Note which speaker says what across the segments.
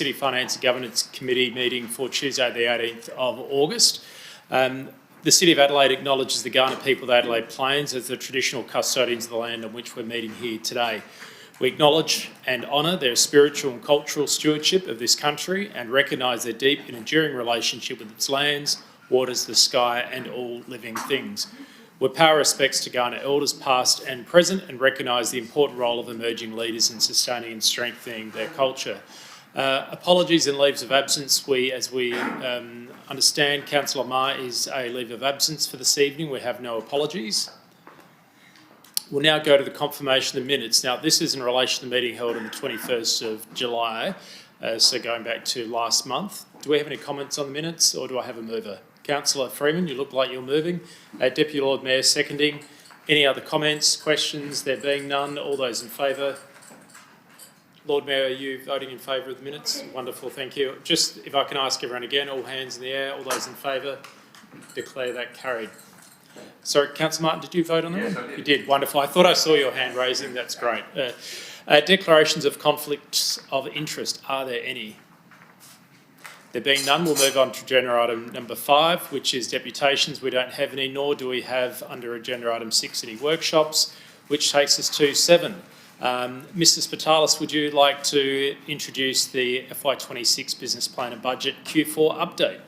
Speaker 1: City Finance and Governance Committee meeting for Tuesday the 18th of August. The City of Adelaide acknowledges the Kaurna people of the Adelaide Plains as the traditional custodians of the land on which we're meeting here today. We acknowledge and honour their spiritual and cultural stewardship of this country and recognise their deep and enduring relationship with its lands, waters, the sky and all living things. We pay our respects to Kaurna elders past and present and recognise the important role of emerging leaders in sustaining and strengthening their culture. Apologies and leaves of absence. As we understand, Councillor Ma is a leave of absence for this evening. We have no apologies. We'll now go to the confirmation of the minutes. Now, this is in relation to the meeting held on the 21st of July, so going back to last month. Do we have any comments on the minutes, or do I have a mover? Councillor Freeman, you look like you're moving. Deputy Lord Mayor seconding. Any other comments, questions? There being none, all those in favour? Lord Mayor, are you voting in favour of the minutes? Wonderful, thank you. Just if I can ask everyone again, all hands in the air, all those in favour? Declare that carried. Sorry, Councillor Martin, did you vote on that?
Speaker 2: Yes, I did.
Speaker 1: You did, wonderful. I thought I saw your hand raising, that's great. Declarations of conflicts of interest, are there any? There being none, we'll move on to agenda item number 5, which is deputations. We don't have any, nor do we have under agenda item 6 any workshops, which takes us to 7. Mr Spitalis, would you like to introduce the FY26 Business Plan and Budget Q4 update?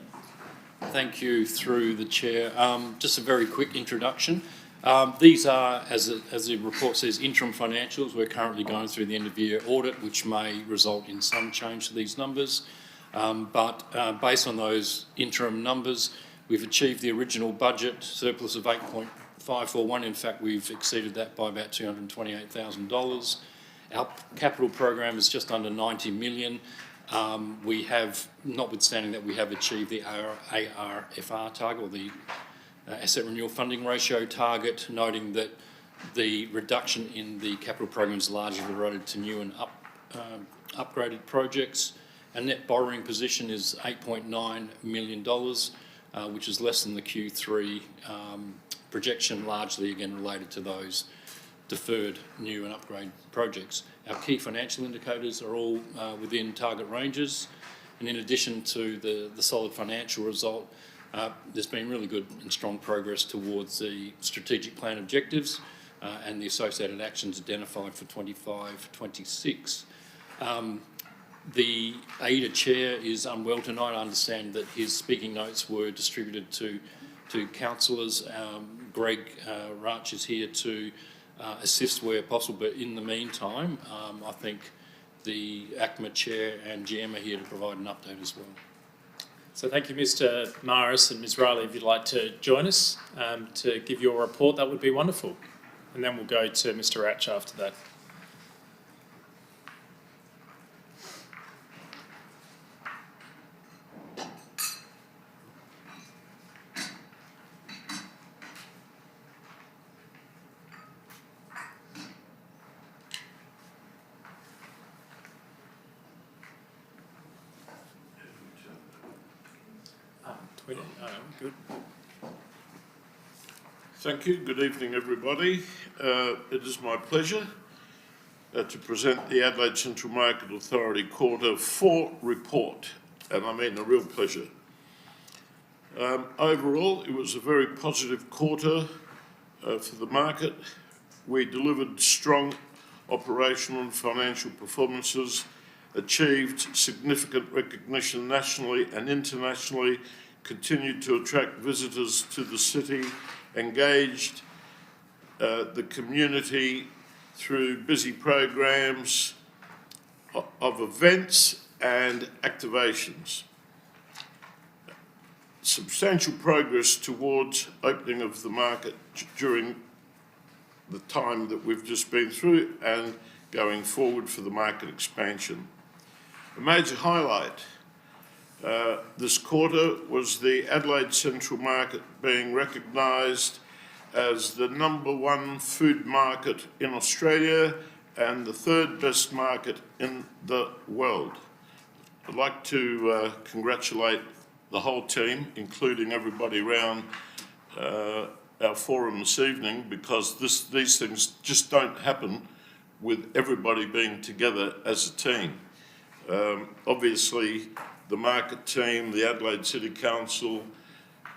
Speaker 2: Thank you, through the Chair. Just a very quick introduction. These are, as the report says, interim financials. We're currently going through the end-of-year audit, which may result in some change to these numbers. But based on those interim numbers, we've achieved the original budget surplus of 8.541. In fact, we've exceeded that by about $228,000. Our capital program is just under 90 million. We have, notwithstanding that we have achieved the ARFR target, or the Asset Renewal Funding Ratio target, noting that the reduction in the capital program is largely related to new and upgraded projects. Our net borrowing position is $8.9 million, which is less than the Q3 projection, largely again related to those deferred new and upgrade projects. Our key financial indicators are all within target ranges, and in addition to the solid financial result, there's been really good and strong progress towards the strategic plan objectives and the associated actions identified for 25-26. The AIDA chair is unwell tonight. I understand that his speaking notes were distributed to councillors. Greg Rach is here to assist where possible, but in the meantime, I think the ACMA chair and GM are here to provide an update as well.
Speaker 1: So thank you, Mr Maris, and Ms Riley. If you'd like to join us to give your report, that would be wonderful. And then we'll go to Mr Rach after that. Good.
Speaker 3: Thank you. Good evening, everybody. It is my pleasure to present the Adelaide Central Market Authority Quarter 4 report, and I mean a real pleasure. Overall, it was a very positive quarter for the market. We delivered strong operational and financial performances, achieved significant recognition nationally and internationally, continued to attract visitors to the city, engaged the community through busy programs of events and activations. Substantial progress towards opening of the market during the time that we've just been through and going forward for the market expansion. A major highlight this quarter was the Adelaide Central Market being recognised as the #1 food market in Australia and the 3rd best market in the world. I'd like to congratulate the whole team, including everybody around our forum this evening, because these things just don't happen with everybody being together as a team. Obviously, the market team, the Adelaide City Council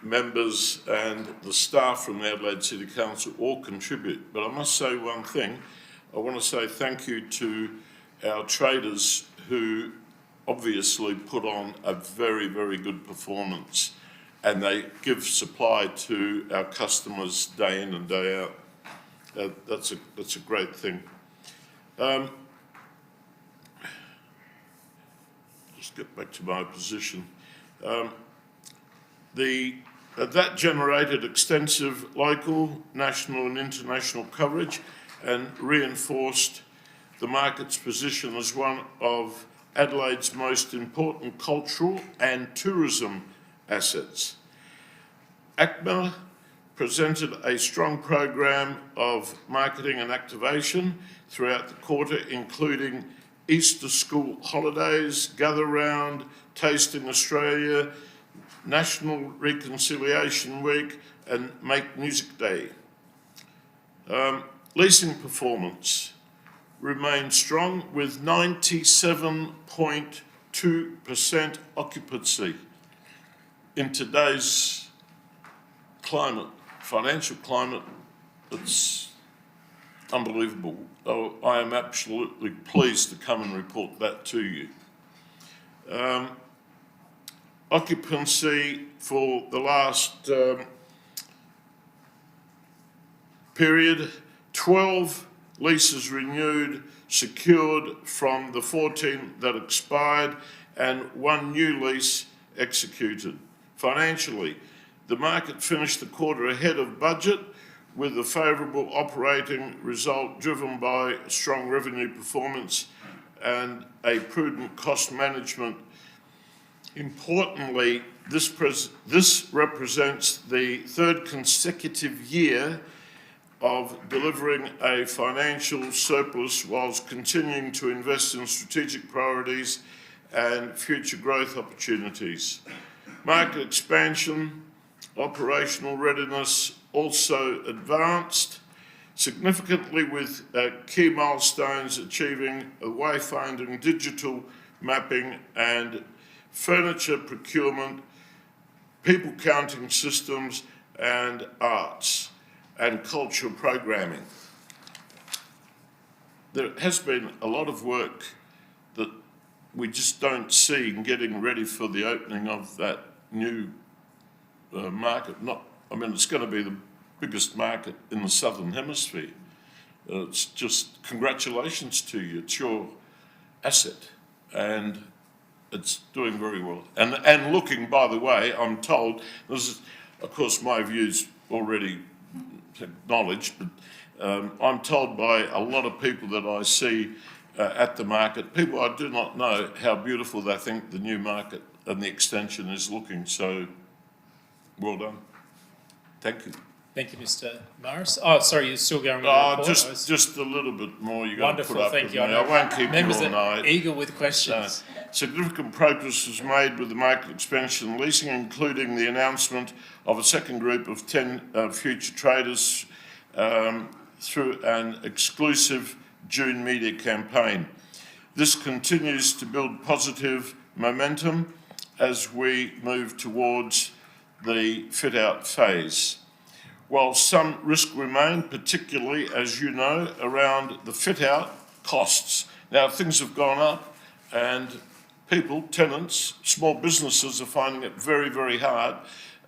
Speaker 3: members and the staff from the Adelaide City Council all contribute. But I must say one thing. I want to say thank you to our traders who obviously put on a very, very good performance, and they give supply to our customers day in and day out. That's a great thing. Just get back to my position. That generated extensive local, national and international coverage and reinforced the market's position as one of Adelaide's most important cultural and tourism assets. ACMA presented a strong program of marketing and activation throughout the quarter, including Easter school holidays, Gather Round, Tasting Australia, National Reconciliation Week and Make Music Day. Leasing performance remained strong with 97.2% occupancy. In today's climate, financial climate, it's unbelievable. I am absolutely pleased to come and report that to you. Occupancy for the last period, 12 leases renewed, secured from the 14 that expired, and 1 new lease executed. Financially, the market finished the quarter ahead of budget with a favourable operating result driven by strong revenue performance and a prudent cost management. Importantly, this represents the 3rd consecutive year of delivering a financial surplus whilst continuing to invest in strategic priorities and future growth opportunities. Market expansion, operational readiness also advanced significantly with key milestones achieving a wayfinding digital mapping and furniture procurement, people counting systems and arts and cultural programming. There has been a lot of work that we just don't see in getting ready for the opening of that new market. It's going to be the biggest market in the Southern Hemisphere. It's just congratulations to you. It's your asset and it's doing very well. And looking, by the way, I'm told, this is, of course, my views already acknowledged, but I'm told by a lot of people that I see at the market, people I do not know how beautiful they think the new market and the extension is looking. So, well done. Thank you.
Speaker 1: Thank you, Mr. Morris. Oh, sorry, you're still going with the report?
Speaker 3: Just a little bit more. You're going to put up
Speaker 1: thank
Speaker 3: with
Speaker 1: you.
Speaker 3: me. I won't keep
Speaker 1: Members
Speaker 3: you all night.
Speaker 1: are eager with questions.
Speaker 3: Significant progress was made with the market expansion and leasing, including the announcement of a second group of 10 future traders through an exclusive June media campaign. This continues to build positive momentum as we move towards the fit-out phase. While some risk remain, particularly, as you know, around the fit-out costs. Now, things have gone up and people, tenants, small businesses are finding it very, very hard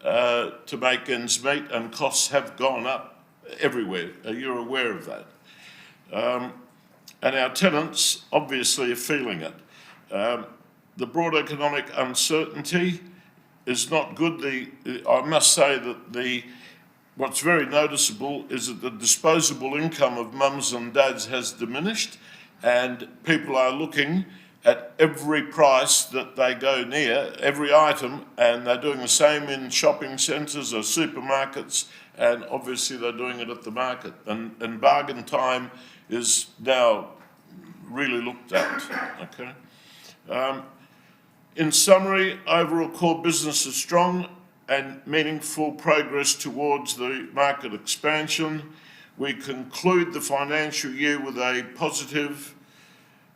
Speaker 3: to make ends meet, and costs have gone up everywhere. You're aware of that. And our tenants obviously are feeling it. The broad economic uncertainty is not good. I must say that what's very noticeable is that the disposable income of mums and dads has diminished, and people are looking at every price that they go near, every item, and they're doing the same in shopping centres or supermarkets, and obviously they're doing it at the market. And bargain time is now really looked at, okay? In summary, overall core business is strong and meaningful progress towards the market expansion. We conclude the financial year with a positive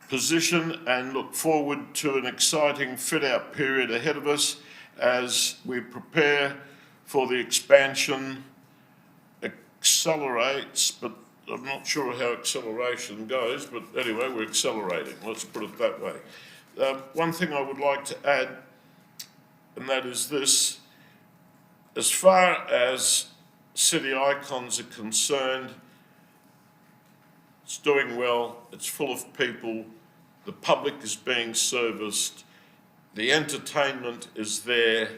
Speaker 3: position and look forward to an exciting fit-out period ahead of us as we prepare for the expansion accelerates, but I'm not sure how acceleration goes, but anyway, we're accelerating, let's put it that way. One thing I would like to add, and that is this: as far as city icons are concerned, it's doing well, it's full of people, the public is being serviced, the entertainment is there.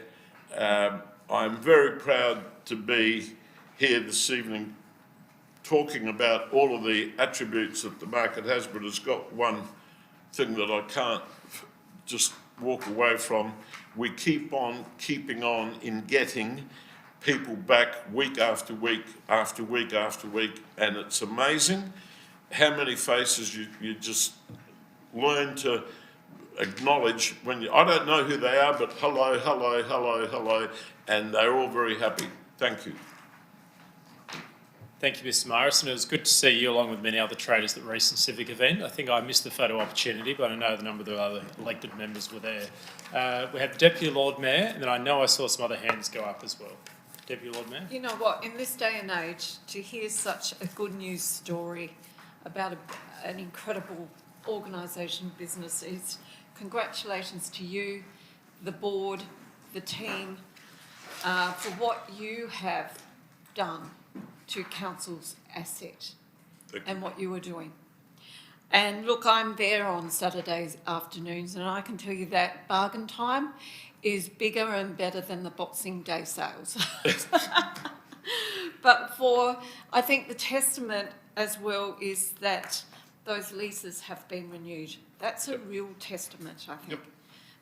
Speaker 3: I'm very proud to be here this evening talking about all of the attributes that the market has, but it's got one thing that I can't just walk away from. We keep on keeping on in getting people back week after week after week after week, and it's amazing how many faces you just learn to acknowledge when you, I don't know who they are, but hello, hello, hello, hello, and they're all very happy. Thank you.
Speaker 1: Thank you, Mr Morrison. It was good to see you along with many other traders at the recent civic event. I think I missed the photo opportunity, but I know the number of the other elected members were there. We have the Deputy Lord Mayor, and then I know I saw some other hands go up as well. Deputy Lord Mayor.
Speaker 4: You know what, in this day and age, to hear such a good news story about an incredible organisation, business, is congratulations to you, the board, the team, for what you have done to council's asset and what you are doing. And look, I'm there on Saturdays afternoons, and I can tell you that bargain time is bigger and better than the Boxing Day sales. But I think the testament as well is that those leases have been renewed. That's a real testament, I think.
Speaker 3: Yep.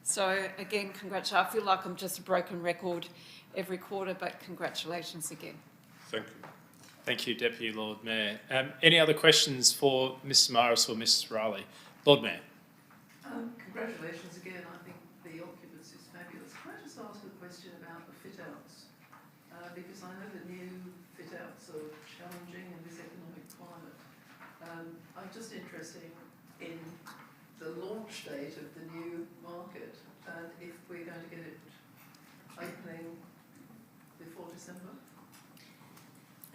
Speaker 4: So again, congratulations. I feel like I'm just a broken record every quarter, but congratulations again.
Speaker 3: Thank you.
Speaker 1: Thank you, Deputy Lord Mayor. Any other questions for Mr Morris or Mrs Riley? Lord Mayor.
Speaker 5: Congratulations again. I think the occupancy is fabulous. Can I just ask a question about the fit-outs? Because I know the new fit-outs are challenging in this economic climate. I'm just interested in the launch date of the new market and if we're going to get it opening before December.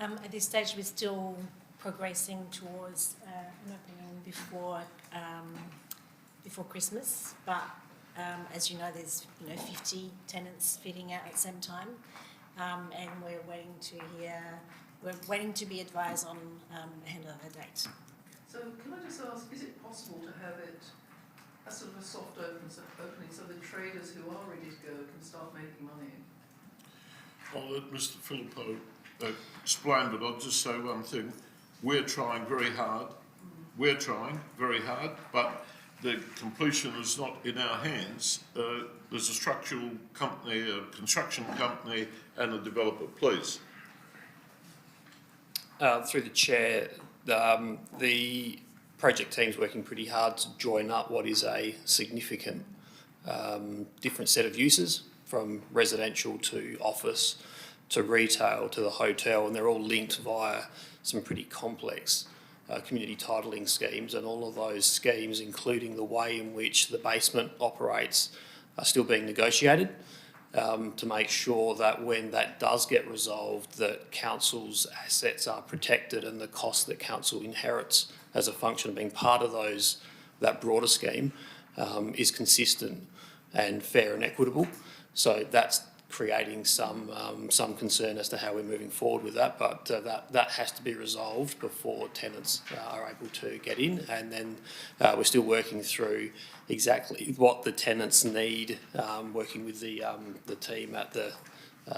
Speaker 6: At this stage, we're still progressing towards an opening before Christmas. But as you know, there's 50 tenants fitting out at the same time, and we're waiting to hear. We're waiting to be advised on a handover date.
Speaker 5: So can I just ask, is it possible to have it a sort of a soft opening so the traders who are ready to go can start making money?
Speaker 3: I'll let Mr Philippo explain, but I'll just say one thing. We're trying very hard. We're trying very hard, but the completion is not in our hands. There's a structural company, a construction company, and a developer. Please.
Speaker 2: Through the chair, the project team's working pretty hard to join up what is a significant different set of uses, from residential to office to retail to the hotel, and they're all linked via some pretty complex community titling schemes, and all of those schemes, including the way in which the basement operates, are still being negotiated to make sure that when that does get resolved, that council's assets are protected and the cost that council inherits as a function of being part of that broader scheme is consistent and fair and equitable. So that's creating some concern as to how we're moving forward with that, but that has to be resolved before tenants are able to get in, and then we're still working through exactly what the tenants need, working with the team at the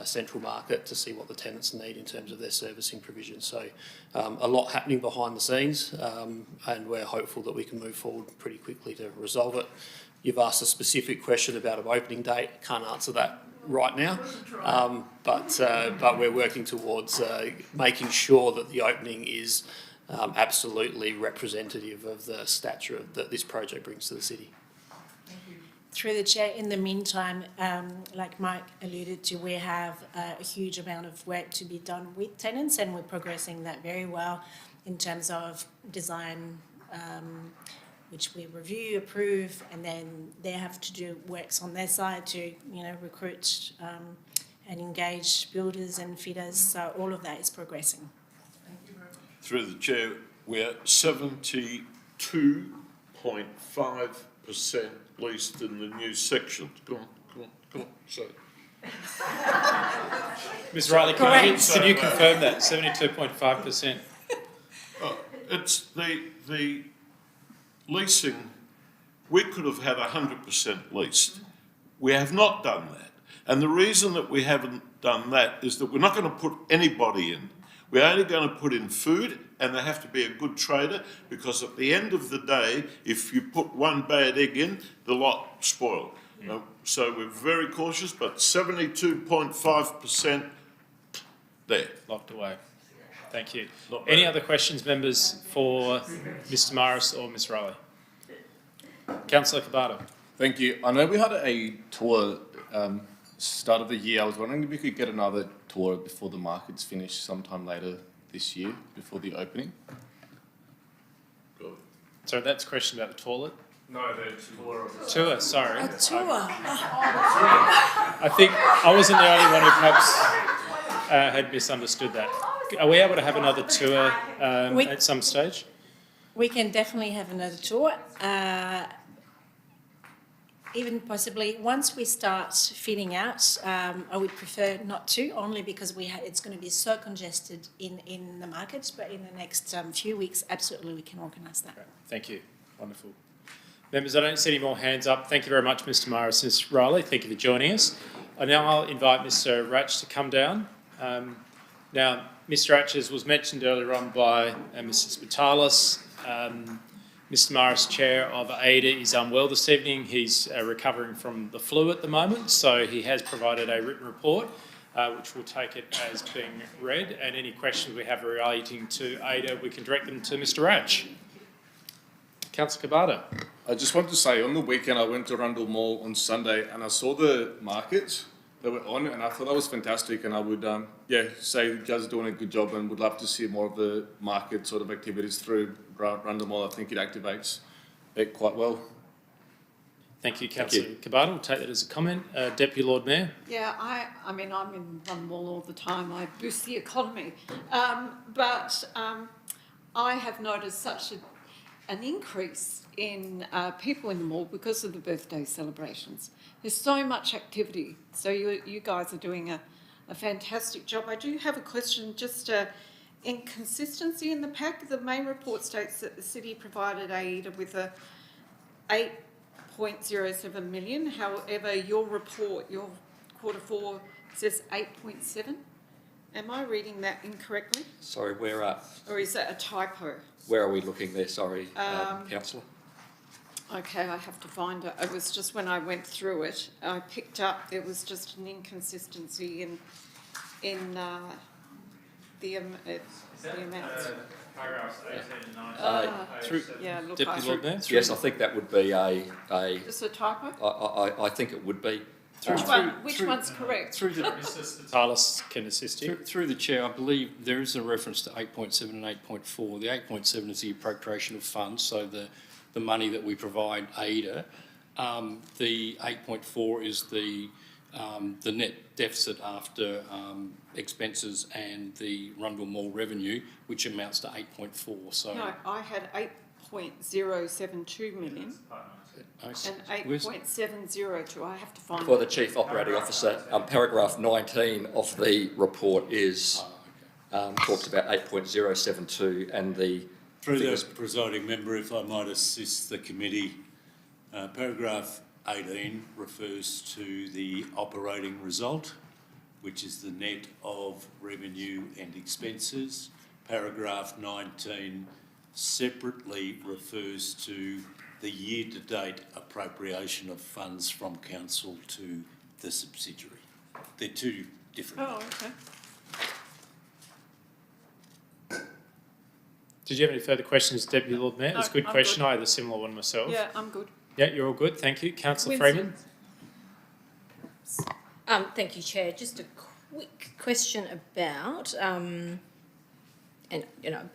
Speaker 2: central market to see what the tenants need in terms of their servicing provision. So a lot happening behind the scenes, and we're hopeful that we can move forward pretty quickly to resolve it. You've asked a specific question about an opening date. Can't answer that right now, but we're working towards making sure that the opening is absolutely representative of the stature that this project brings to the city.
Speaker 6: Through the chair, in the meantime, like Mike alluded to, we have a huge amount of work to be done with tenants, and we're progressing that very well in terms of design which we review, approve, and then they have to do works on their side to, recruit and engage builders and fitters. So all of that is progressing.
Speaker 5: Thank you very much.
Speaker 3: Through the chair, we're 72.5% leased in the new section. Go on. So,
Speaker 1: Ms Riley, can you confirm that, 72.5%?
Speaker 3: it's the leasing, we could have had 100% leased. We have not done that. And the reason that we haven't done that is that we're not going to put anybody in. We're only going to put in food, and they have to be a good trader, because at the end of the day, if you put one bad egg in, the lot spoil. So we're very cautious, but 72.5% there.
Speaker 1: Locked away. Thank you. Any other questions, members, for Mr Morris or Ms Riley? Councillor Cabada.
Speaker 7: Thank you. I know we had a tour start of the year. I was wondering if we could get another tour before the market's finished sometime later this year, before the opening.
Speaker 1: So that's a question about the toilet?
Speaker 7: No, the tour.
Speaker 1: Tour, sorry.
Speaker 6: A tour.
Speaker 1: I think I wasn't the only one who perhaps had misunderstood that. Are we able to have another tour at some stage?
Speaker 6: We can definitely have another tour. Even possibly once we start fitting out, I would prefer not to, only because it's going to be so congested in the market. But in the next few weeks, absolutely we can organise that.
Speaker 1: Great. Thank you. Wonderful. Members, I don't see any more hands up. Thank you very much, Mr Morris and Ms Riley. Thank you for joining us. Now I'll invite Mr Ratch to come down. Now, Mr Ratch, as was mentioned earlier on by Mrs Vitalis, Mr Morris, Chair of AIDA, is unwell this evening. He's recovering from the flu at the moment, so he has provided a written report, which we'll take it as being read, and any questions we have relating to AIDA, we can direct them to Mr Ratch. Councillor Cabada.
Speaker 7: I just wanted to say, on the weekend I went to Rundle Mall on Sunday and I saw the markets that were on, and I thought that was fantastic, and I would say you guys are doing a good job and would love to see more of the market sort of activities through Rundle Mall. I think it activates it quite well.
Speaker 1: Thank you, Councillor Cabada. We'll take that as a comment. Deputy Lord Mayor.
Speaker 4: Yeah, I mean, I'm in Rundle Mall all the time. I boost the economy. But I have noticed such an increase in people in the mall because of the birthday celebrations. There's so much activity. So you guys are doing a fantastic job. I do have a question, just inconsistency in the pack. The main report states that the city provided AIDA with a 8.07 million. However, your report, your quarter four, says 8.7. Am I reading that incorrectly?
Speaker 8: Sorry,
Speaker 4: Or is that a typo?
Speaker 8: where are we looking there? Sorry, Councillor.
Speaker 4: Okay, I have to find it. It was just when I went through it, I picked up there was just an inconsistency in the amounts.
Speaker 1: Paragraphs 18 and 19.
Speaker 4: Yeah, look,
Speaker 1: Deputy Lord Mayor.
Speaker 8: Yes, I think that would be a.
Speaker 4: Just a typo?
Speaker 8: I think it would be.
Speaker 4: Which one's correct?
Speaker 2: Through the
Speaker 1: Mr Vitalis can assist you.
Speaker 2: through the chair, I believe there is a reference to 8.7 and 8.4. The 8.7 is the appropriation of funds, so the money that we provide AIDA. The 8.4 is the net deficit after expenses and the Rundle Mall revenue, which amounts to 8.4. So
Speaker 4: No, I had 8.072 million and 8.702. I have to find
Speaker 8: For the
Speaker 4: it.
Speaker 8: Chief Operating Officer, paragraph 19 of the report is talks about 8.072 and the
Speaker 9: Through
Speaker 8: figures.
Speaker 9: the presiding member, if I might assist the committee, paragraph 18 refers to the operating result, which is the net of revenue and expenses. Paragraph 19 separately refers to the year-to-date appropriation of funds from council to the subsidiary. They're two different.
Speaker 4: Oh, okay.
Speaker 1: Did you have any further questions, Deputy Lord Mayor? It's a good
Speaker 4: I'm
Speaker 1: question.
Speaker 4: good.
Speaker 1: I had a similar one myself.
Speaker 4: Yeah, I'm good.
Speaker 1: Yeah, you're all good. Thank you. Councillor
Speaker 4: Winston.
Speaker 1: Freeman.
Speaker 10: Thank you, Chair. Just a quick question about
Speaker 6: and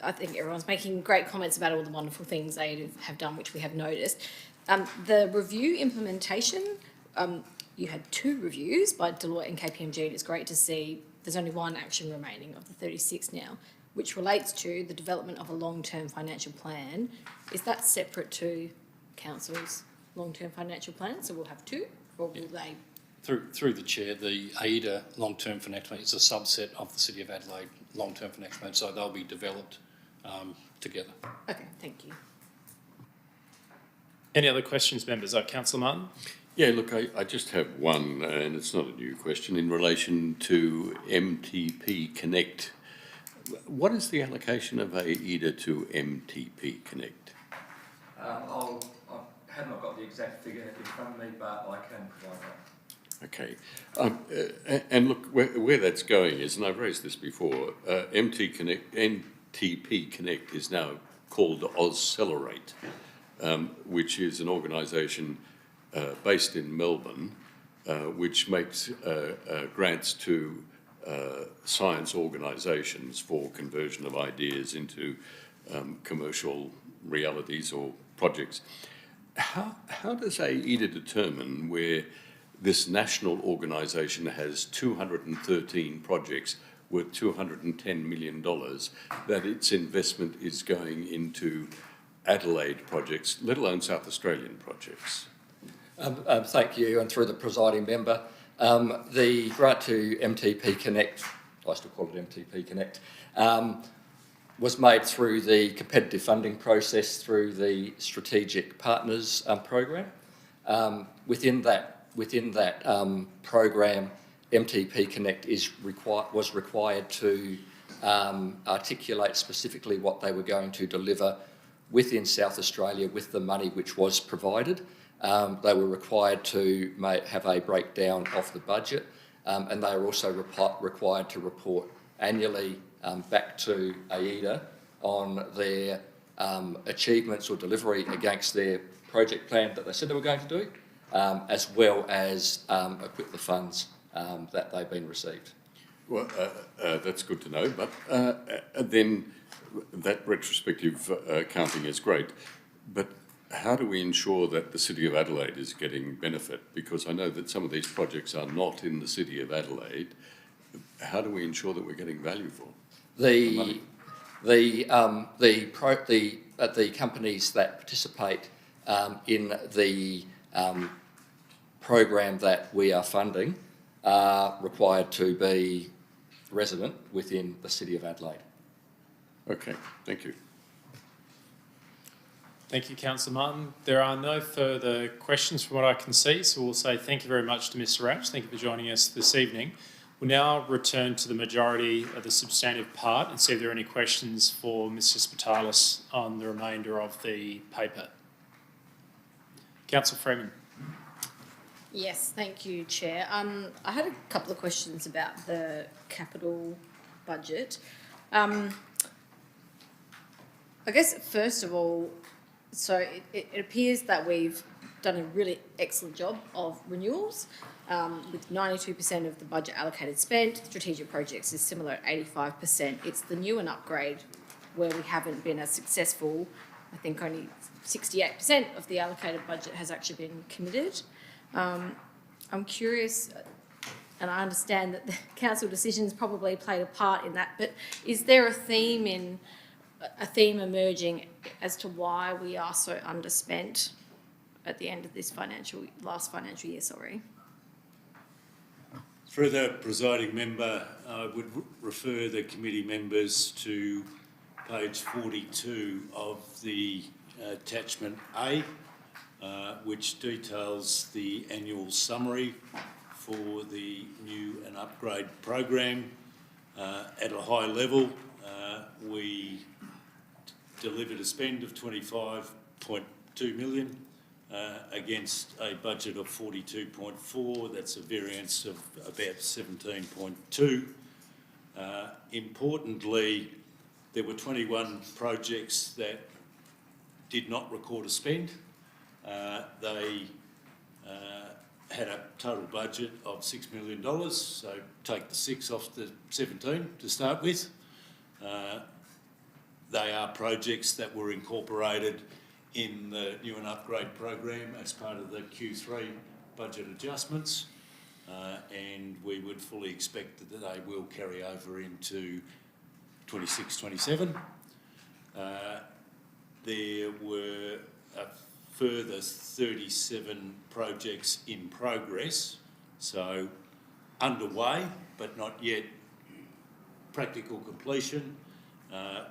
Speaker 6: I think everyone's making great comments about all the wonderful things they have done, which we have noticed. The review implementation, you had 2 reviews by Deloitte and KPMG, and it's great to see there's only 1 action remaining of the 36 now, which relates to the development of a long-term financial plan. Is that separate to Council's long-term financial plan? So we'll have 2, or will they?
Speaker 2: Through the chair, the AIDA long-term financial plan is a subset of the City of Adelaide long-term financial plan, so they'll be developed together.
Speaker 6: Okay, thank you.
Speaker 1: Any other questions, members? Councillor Martin?
Speaker 10: Yeah, look, I just have one, and it's not a new question, in relation to MTP Connect. What is the allocation of AIDA to MTP Connect?
Speaker 8: I have not got the exact figure in front of me, but I can provide that.
Speaker 10: Okay. And look, where that's going is, and I've raised this before, NTP Connect is now called Auxcelerate, which is an organisation based in Melbourne, which makes grants to science organisations for conversion of ideas into commercial realities or projects. How does AIDA determine where this national organisation has 213 projects worth $210 million, that its investment is going into Adelaide projects, let alone South Australian projects?
Speaker 8: Thank you, and through the presiding member, the grant to MTP Connect, I still call it MTP Connect, was made through the competitive funding process through the Strategic Partners program. Within that program, MTP Connect was required to articulate specifically what they were going to deliver within South Australia with the money which was provided. They were required to have a breakdown of the budget, and they were also required to report annually back to AIDA on their achievements or delivery against their project plan that they said they were going to do, as well as equip the funds that they've been received.
Speaker 10: Well, that's good to know, but then that retrospective accounting is great, but how do we ensure that the City of Adelaide is getting benefit? Because I know that some of these projects are not in the City of Adelaide. How do we ensure that we're getting value for the money?
Speaker 8: The companies that participate in the program that we are funding are required to be resident within the City of Adelaide.
Speaker 10: Okay, thank you.
Speaker 1: Thank you, Councillor Martin. There are no further questions from what I can see, so we'll say thank you very much to Mr Rapch. Thank you for joining us this evening. We'll now return to the majority of the substantive part and see if there are any questions for Mr Spitalis on the remainder of the paper. Councillor Freeman.
Speaker 6: Yes, thank you, Chair. I had a couple of questions about the capital budget. I guess, first of all, so it appears that we've done a really excellent job of renewals, with 92% of the budget allocated spent. Strategic projects is similar at 85%. It's the new and upgrade where we haven't been as successful. I think only 68% of the allocated budget has actually been committed. I'm curious, and I understand that the council decisions probably played a part in that, but is there a theme emerging as to why we are so underspent at the end of this last financial year, sorry?
Speaker 9: Through the presiding member, I would refer the committee members to page 42 of the attachment A, which details the annual summary for the new and upgrade program. At a high level, we delivered a spend of 25.2 million against a budget of 42.4. That's a variance of about 17.2. Importantly, there were 21 projects that did not record a spend. They had a total budget of $6 million, so take the 6 off the 17 to start with. they are projects that were incorporated in the new and upgrade program as part of the Q3 budget adjustments, and we would fully expect that they will carry over into 26-27. There were a further 37 projects in progress, so underway but not yet practical completion,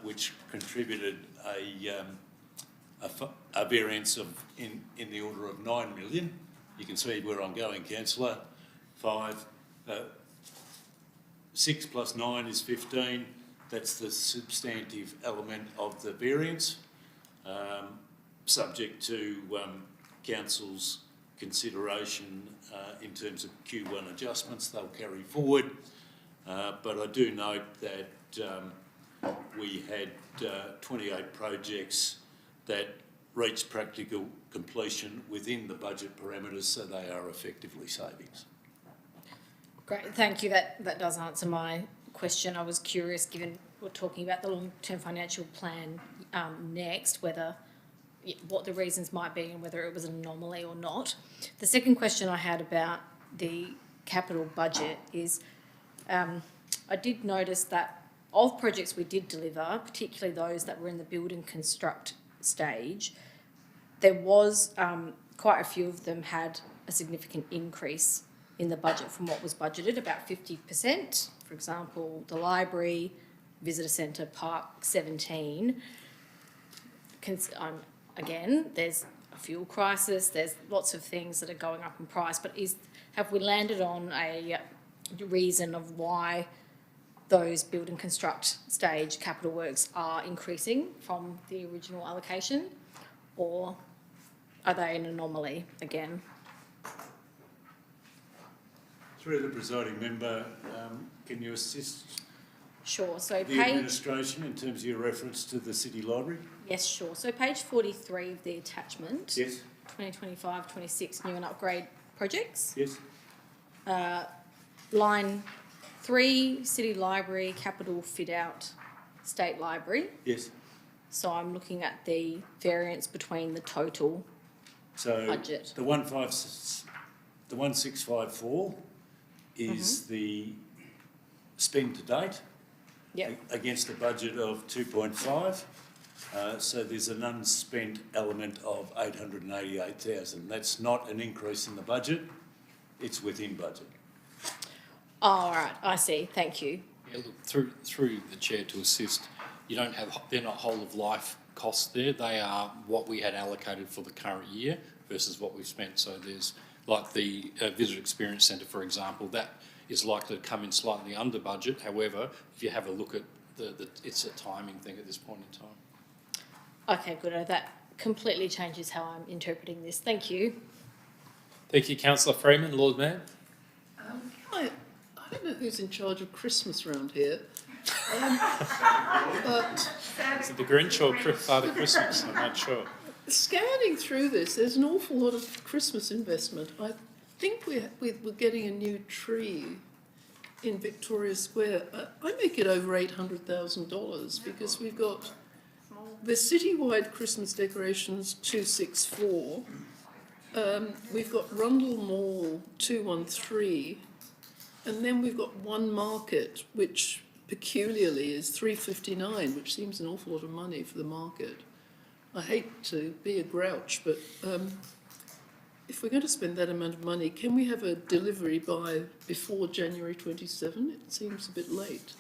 Speaker 9: which contributed a variance of in the order of 9 million. You can see where I'm going, Councillor. 6 plus 9 is 15. That's the substantive element of the variance, subject to Council's consideration in terms of Q1 adjustments. They'll carry forward, but I do note that we had 28 projects that reached practical completion within the budget parameters, so they are effectively savings.
Speaker 6: Great, thank you. That does answer my question. I was curious, given we're talking about the long-term financial plan next, what the reasons might be and whether it was an anomaly or not. The second question I had about the capital budget is I did notice that of projects we did deliver, particularly those that were in the build and construct stage, there was quite a few of them had a significant increase in the budget from what was budgeted, about 50%. For example, the library, visitor centre, park 17. Again, there's a fuel crisis, there's lots of things that are going up in price, but have we landed on a reason of why those build and construct stage capital works are increasing from the original allocation, or are they an anomaly again?
Speaker 9: Through the presiding member, can you assist
Speaker 6: Sure. So
Speaker 9: the administration in terms of your reference to the City Library?
Speaker 6: Yes, sure. So page 43 of the attachment.
Speaker 9: Yes.
Speaker 6: 2025-26 new and upgrade projects.
Speaker 9: Yes.
Speaker 6: Line 3, City Library, capital fit out, State Library.
Speaker 9: Yes.
Speaker 6: So I'm looking at the variance between the total budget.
Speaker 9: The 1654 is the spend to date.
Speaker 6: Yep.
Speaker 9: Against a budget of 2.5. So there's an unspent element of 888,000. That's not an increase in the budget. It's within budget.
Speaker 6: Oh, all right. I see. Thank you.
Speaker 2: Yeah, look, through the chair to assist, they're not whole of life costs there. They are what we had allocated for the current year versus what we've spent. So there's like the Visitor Experience Centre, for example, that is likely to come in slightly under budget. However, if you have a look at it's a timing thing at this point in time.
Speaker 6: Okay, good. That completely changes how I'm interpreting this. Thank you.
Speaker 1: Thank you, Councillor Freeman. Lord Mayor.
Speaker 5: I don't know who's in charge of Christmas around here, but
Speaker 1: Is it the Grinch or Father Christmas? I'm not sure.
Speaker 5: scanning through this, there's an awful lot of Christmas investment. I think we're getting a new tree in Victoria Square. I make it over $800,000 because we've got the citywide Christmas decorations 264. We've got Rundle Mall 213, and then we've got One Market, which peculiarly is 359, which seems an awful lot of money for the market. I hate to be a grouch, but if we're going to spend that amount of money, can we have a delivery before January 27? It seems a bit late.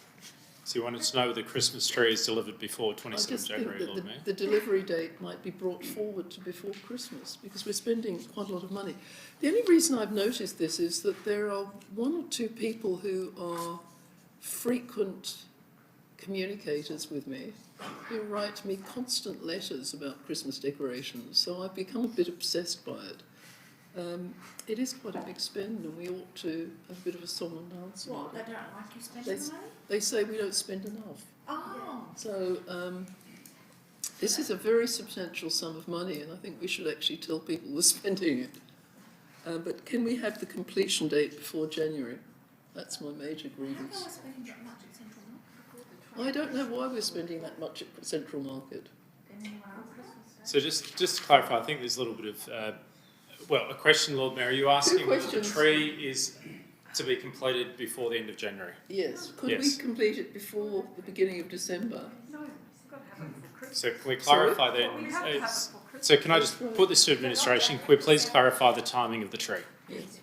Speaker 1: So you wanted to know whether the Christmas tree is delivered before 27
Speaker 5: I just
Speaker 1: January,
Speaker 5: think
Speaker 1: Lord
Speaker 5: that
Speaker 1: Mayor?
Speaker 5: the delivery date might be brought forward to before Christmas because we're spending quite a lot of money. The only reason I've noticed this is that there are one or two people who are frequent communicators with me who write me constant letters about Christmas decorations, so I've become a bit obsessed by it. It is quite a big spend and we ought to have a bit of a song and dance about
Speaker 6: They
Speaker 5: it.
Speaker 6: don't like you spending the money?
Speaker 5: They say we don't spend enough.
Speaker 6: Oh.
Speaker 5: So this is a very substantial sum of money and I think we should actually tell people we're spending it. But can we have the completion date before January? That's my major grievance.
Speaker 6: spending that much at Central North?
Speaker 5: I don't know why we're spending that much at Central Market.
Speaker 1: So just to clarify, I think there's a little bit of, a question, Lord Mayor. Are you asking whether the
Speaker 5: questions.
Speaker 1: tree is to be completed before the end of January?
Speaker 5: Yes, could
Speaker 1: Yes.
Speaker 5: we complete it before the beginning of December?
Speaker 4: No, we've got to have it for Christmas.
Speaker 1: So can we clarify that?
Speaker 4: We have to have it for Christmas.
Speaker 1: So can I just put this to administration? Can we please clarify the timing of the tree?
Speaker 5: Yes.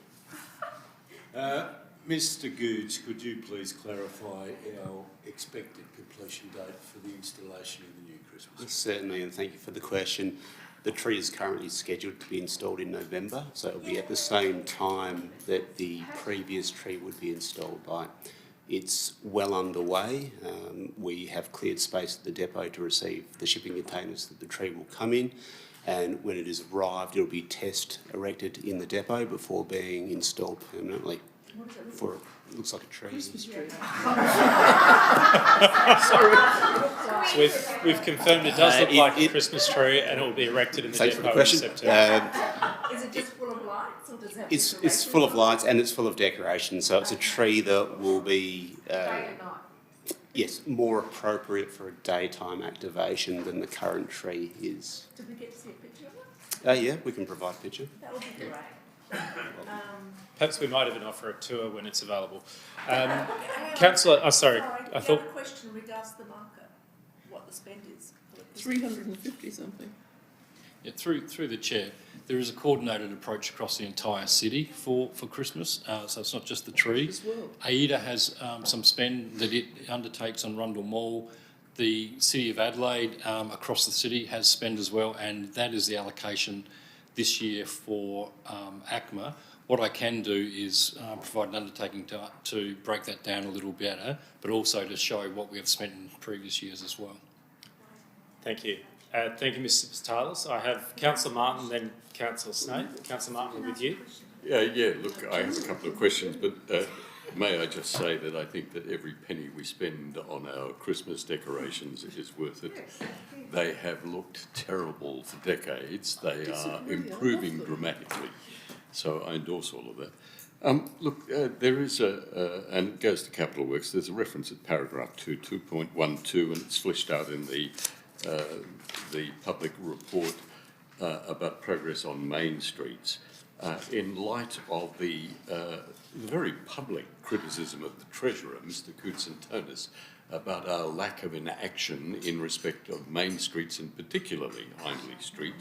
Speaker 9: Mr Gooch, could you please clarify our expected completion date for the installation of the new Christmas?
Speaker 11: Certainly, and thank you for the question. The tree is currently scheduled to be installed in November, so it will be at the same time that the previous tree would be installed by. It's well underway. We have cleared space at the depot to receive the shipping containers that the tree will come in, and when it has arrived, it will be test erected in the depot before being installed permanently. For it looks like a tree.
Speaker 5: Christmas tree.
Speaker 1: So we've confirmed it does look like a Christmas tree, and it will be erected in the
Speaker 11: Thanks for
Speaker 1: depot
Speaker 11: the
Speaker 1: in
Speaker 11: question.
Speaker 1: September.
Speaker 6: Is it just full of lights or does it have
Speaker 11: It's full of lights and it's full of decoration, so it's a tree that will be
Speaker 4: Day and night.
Speaker 11: yes, more appropriate for a daytime activation than the current tree is.
Speaker 6: Did we get to see a picture of it?
Speaker 11: Yeah, we can provide a picture.
Speaker 6: That would be great.
Speaker 1: Perhaps we might even offer a tour when it's available. Councillor, sorry, I thought.
Speaker 6: have a question in regards to the market, what the spend is.
Speaker 5: 350 something.
Speaker 2: Yeah, through the chair, there is a coordinated approach across the entire city for Christmas, so it's not just the tree.
Speaker 5: As well.
Speaker 2: AIDA has some spend that it undertakes on Rundle Mall. The City of Adelaide across the city has spend as well, and that is the allocation this year for ACMA. What I can do is provide an undertaking to break that down a little better, but also to show what we have spent in previous years as well.
Speaker 1: Thank you. Thank you, Mr Patalis. I have Councillor Martin, then Councillor Snape. Councillor Martin, we're with you.
Speaker 10: Yeah, look, I have a couple of questions, but may I just say that I think that every penny we spend on our Christmas decorations is worth it. They have looked terrible for decades. They are improving dramatically. So I endorse all of that. Look, there is and it goes to Capital Works, there's a reference at paragraph 2.12, and it's fleshed out in the public report about progress on main streets. In light of the very public criticism of the Treasurer, Mr Koutsantonis, about our lack of inaction in respect of main streets and particularly Hindley Street,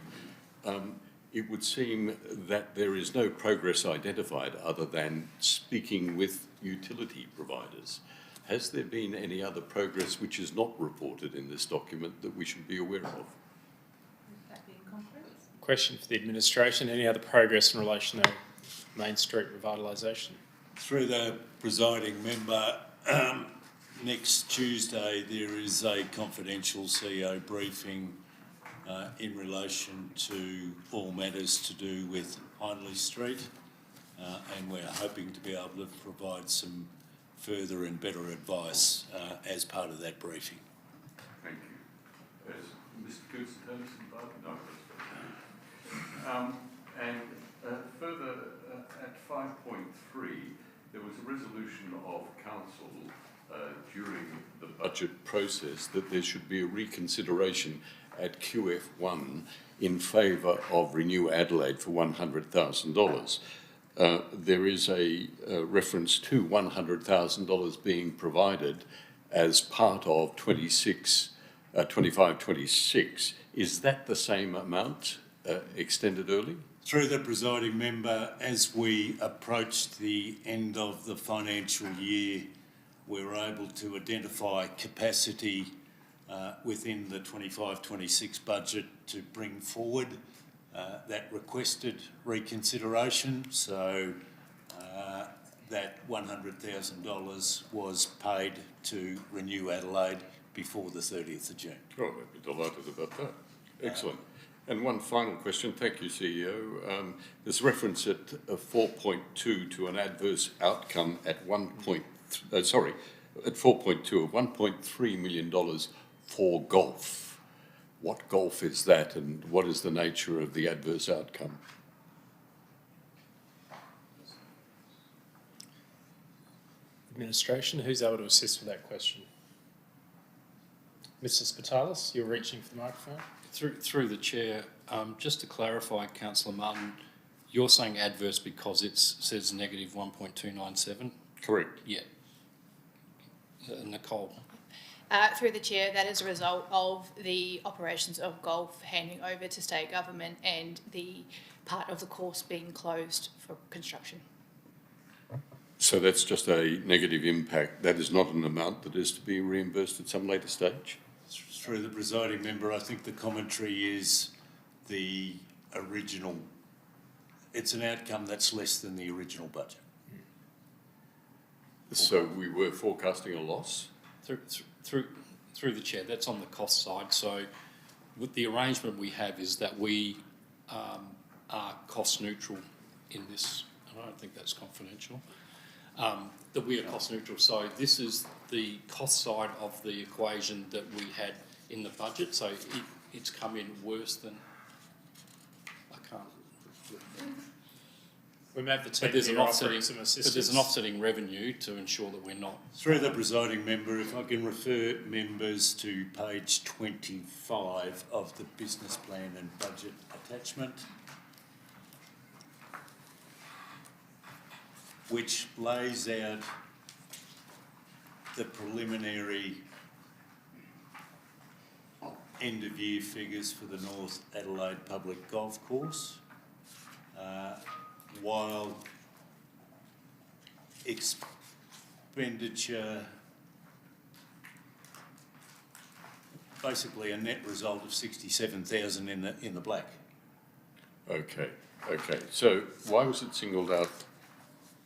Speaker 10: it would seem that there is no progress identified other than speaking with utility providers. Has there been any other progress which is not reported in this document that we should be aware of?
Speaker 1: Question for the administration. Any other progress in relation to Main Street revitalisation?
Speaker 9: Through the presiding member, next Tuesday there is a confidential CEO briefing in relation to all matters to do with Hindley Street, and we're hoping to be able to provide some further and better advice as part of that briefing.
Speaker 10: Thank you. Is Mr Koutsantonis involved? No. Further, at 5.3, there was a resolution of council during the budget process that there should be a reconsideration at QF1 in favour of Renew Adelaide for $100,000. There is a reference to $100,000 being provided as part of 25-26. Is that the same amount extended early?
Speaker 9: Through the presiding member, as we approached the end of the financial year, we were able to identify capacity within the 25-26 budget to bring forward that requested reconsideration. So that $100,000 was paid to Renew Adelaide before the 30th of June.
Speaker 10: Oh, I'd be delighted about that. Excellent. And one final question. Thank you, CEO. There's reference at 4.2 to an adverse outcome at at 4.2 of $1.3 million for golf. What golf is that, and what is the nature of the adverse outcome?
Speaker 1: Administration, who's able to assist with that question? Mr. Spitalis, you're reaching for the microphone.
Speaker 2: Through the chair, just to clarify, Councillor Martin, you're saying adverse because it says negative 1.297?
Speaker 10: Correct.
Speaker 2: Yeah. Nicole.
Speaker 12: Through the chair, that is a result of the operations of golf handing over to state government and the part of the course being closed for construction.
Speaker 10: So that's just a negative impact. That is not an amount that is to be reimbursed at some later stage?
Speaker 9: Through the presiding member, I think the commentary is the original, it's an outcome that's less than the original budget.
Speaker 10: So we were forecasting a loss?
Speaker 2: Through the chair, that's on the cost side. So with the arrangement we have is that we are cost neutral in this. I don't think that's confidential. That we are cost neutral. So this is the cost side of the equation that we had in the budget. So it's come in worse than, I can't.
Speaker 1: We may have the team
Speaker 2: But there's
Speaker 1: here offering some assistance.
Speaker 2: But there's an offsetting revenue to ensure that we're not.
Speaker 9: Through the presiding member, if I can refer members to page 25 of the business plan and budget attachment, which lays out the preliminary end-of-year figures for the North Adelaide Public Golf Course. While expenditure, basically a net result of 67,000 in the black.
Speaker 10: Okay. So why was it singled out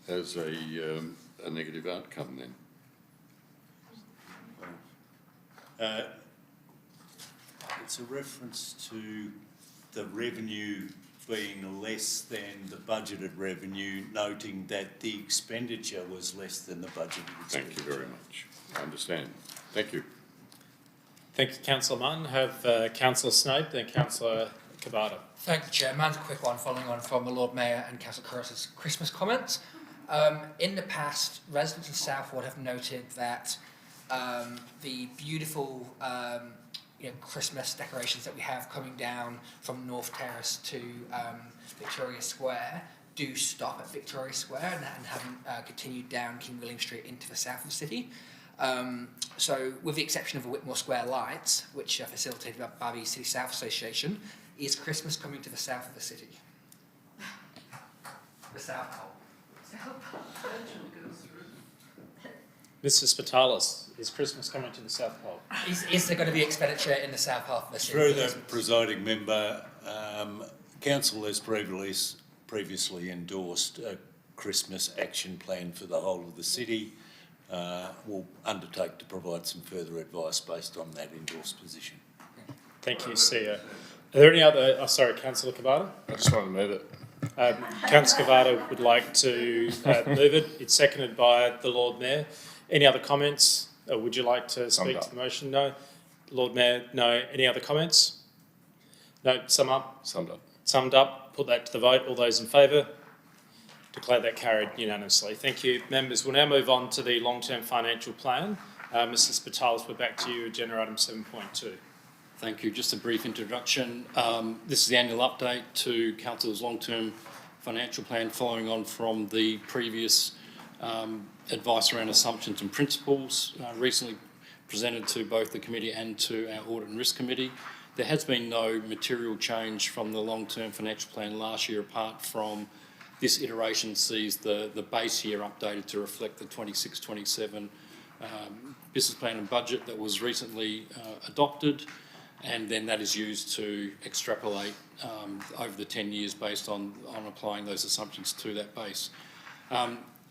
Speaker 10: as a negative outcome then?
Speaker 9: It's a reference to the revenue being less than the budgeted revenue, noting that the expenditure was less than the budgeted expenditure.
Speaker 10: Thank you very much. I understand. Thank you.
Speaker 1: Thank you, Councillor Martin. Have Councillor Snape, then Councillor Cabada.
Speaker 13: Thank you, Chair. Mine's a quick one, following on from the Lord Mayor and Councillor Curtis's Christmas comments. In the past, residents of Southwold have noted that the beautiful Christmas decorations that we have coming down from North Terrace to Victoria Square do stop at Victoria Square and haven't continued down King William Street into the south of the city. So with the exception of the Whitmore Square lights, which are facilitated by the City South Association, is Christmas coming to the south of the city? The South Pole.
Speaker 1: Mr. Spitalis, is Christmas coming to the South Pole?
Speaker 13: Is there going to be expenditure in the south half of the city?
Speaker 9: Through the presiding member, Council has previously endorsed a Christmas action plan for the whole of the city. We'll undertake to provide some further advice based on that endorsed position.
Speaker 1: Thank you, CEO. Are there any other... Councillor Cabada?
Speaker 7: I just want to move it.
Speaker 1: Councillor Cabada would like to move it. It's seconded by the Lord Mayor. Any other comments? Would you like to speak to the motion? No. Lord Mayor, no. Any other comments? No. Summed up. Put that to the vote. All those in favour? Declare that carried unanimously. Thank you, members. We'll now move on to the long-term financial plan. Mr. Spitalis, we're back to you, agenda item 7.2.
Speaker 2: Thank you. Just a brief introduction. This is the annual update to Council's long-term financial plan, following on from the previous advice around assumptions and principles recently presented to both the committee and to our Audit and Risk Committee. There has been no material change from the long-term financial plan last year, apart from this iteration sees the base year updated to reflect the 26-27 business plan and budget that was recently adopted, and then that is used to extrapolate over the 10 years based on applying those assumptions to that base.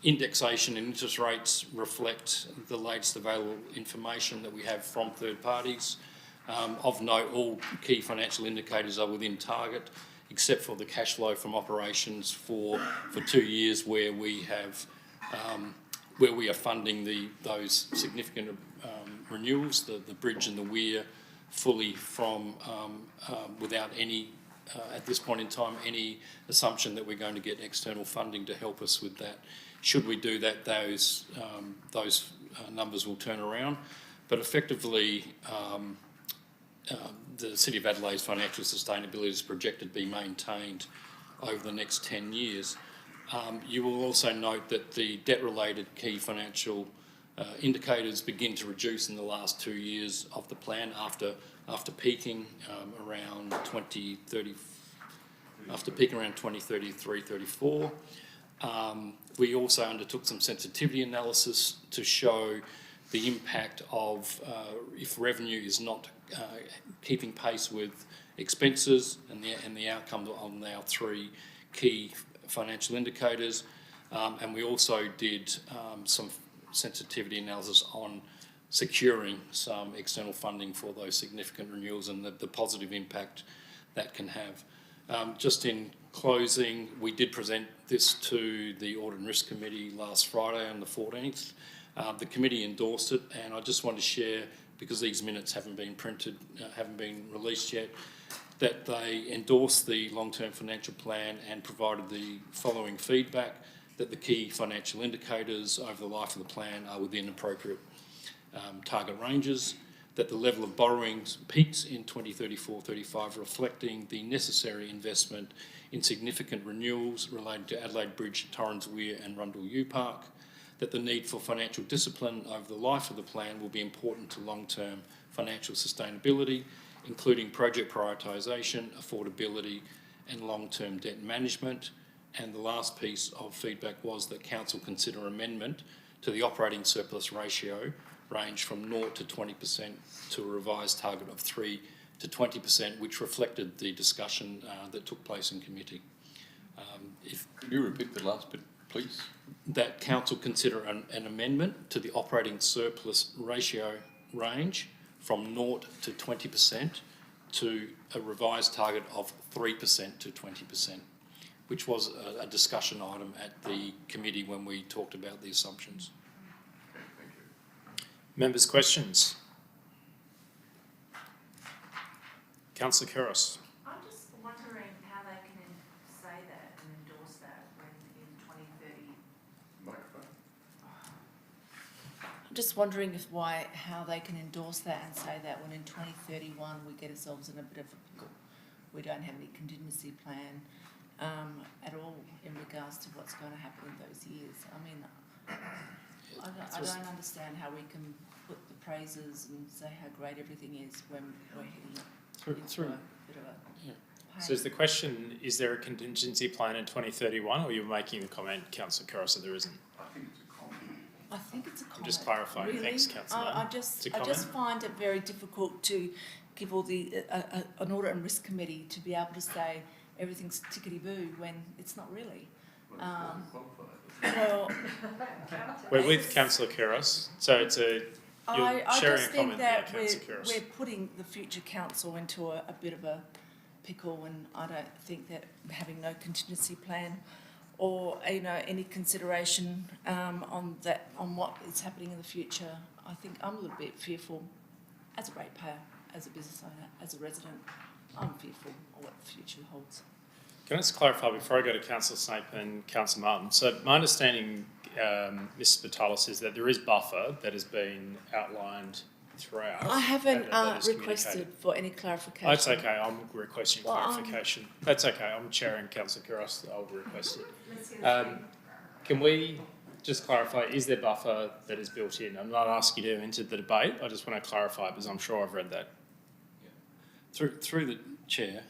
Speaker 2: Indexation and interest rates reflect the latest available information that we have from third parties. Of note, all key financial indicators are within target, except for the cash flow from operations for 2 years where we have where we are funding those significant renewals, the bridge and the weir, fully from without any at this point in time any assumption that we're going to get external funding to help us with that. Should we do that, those numbers will turn around. But effectively, the City of Adelaide's financial sustainability is projected to be maintained over the next 10 years. You will also note that the debt-related key financial indicators begin to reduce in the last 2 years of the plan after peaking around 2033-34. We also undertook some sensitivity analysis to show the impact of if revenue is not keeping pace with expenses and the outcome on our 3 key financial indicators. And we also did some sensitivity analysis on securing some external funding for those significant renewals and the positive impact that can have. Just in closing, we did present this to the Audit and Risk Committee last Friday on the 14th. The committee endorsed it, and I just want to share, because these minutes haven't been printed, haven't been released yet, that they endorsed the long-term financial plan and provided the following feedback: that the key financial indicators over the life of the plan are within appropriate target ranges, that the level of borrowings peaks in 2034-35, reflecting the necessary investment in significant renewals related to Adelaide Bridge, Torrens Weir and Rundle U Park, that the need for financial discipline over the life of the plan will be important to long-term financial sustainability, including project prioritisation, affordability and long-term debt management. And the last piece of feedback was that Council consider amendment to the operating surplus ratio range from 0 to 20% to a revised target of 3 to 20%, which reflected the discussion that took place in committee.
Speaker 10: Could you repeat the last bit, please?
Speaker 2: That Council consider an amendment to the operating surplus ratio range from 0 to 20% to a revised target of 3% to 20%, which was a discussion item at the committee when we talked about the assumptions.
Speaker 10: Okay, thank you.
Speaker 1: Members' questions? Councillor Keros.
Speaker 14: I'm just wondering how they can say that and endorse that when in 2030...
Speaker 10: Microphone.
Speaker 14: I'm just wondering how they can endorse that and say that when in 2031 we get ourselves in a bit of a pickle. We don't have any contingency plan at all in regards to what's going to happen in those years. I mean, I don't understand how we can put the praises and say how great everything is when we're heading into a bit of a...
Speaker 2: Yeah.
Speaker 1: So is the question, is there a contingency plan in 2031, or you're making the comment, Councillor Keros, that there isn't?
Speaker 10: I think it's a comment.
Speaker 14: I think it's a comment.
Speaker 1: I'm just clarifying.
Speaker 14: Really?
Speaker 1: Thanks, Councillor.
Speaker 14: I just find it very difficult to give all the an audit and risk committee to be able to say everything's tickety-boo when it's not really. Well,
Speaker 1: we're with Councillor Keros, so it's a...
Speaker 14: I just think that
Speaker 1: Councillor Keros.
Speaker 14: we're putting the future council into a bit of a pickle, and I don't think that having no contingency plan or any consideration on what is happening in the future. I think I'm a little bit fearful as a ratepayer, as a business owner, as a resident. I'm fearful of what the future holds.
Speaker 1: Can I just clarify before I go to Councillor Snape and Councillor Martin? So my understanding, Ms. Spatalis, is that there is buffer that has been outlined throughout.
Speaker 14: I haven't
Speaker 1: that is
Speaker 14: requested for any clarification.
Speaker 1: Oh, it's okay. I'm requesting clarification. That's okay. I'm chairing Councillor Keros. I'll request it. Can we just clarify, is there buffer that is built in? I'm not asking you to enter the debate. I just want to clarify because I'm sure I've read that.
Speaker 2: Yeah. Through the chair,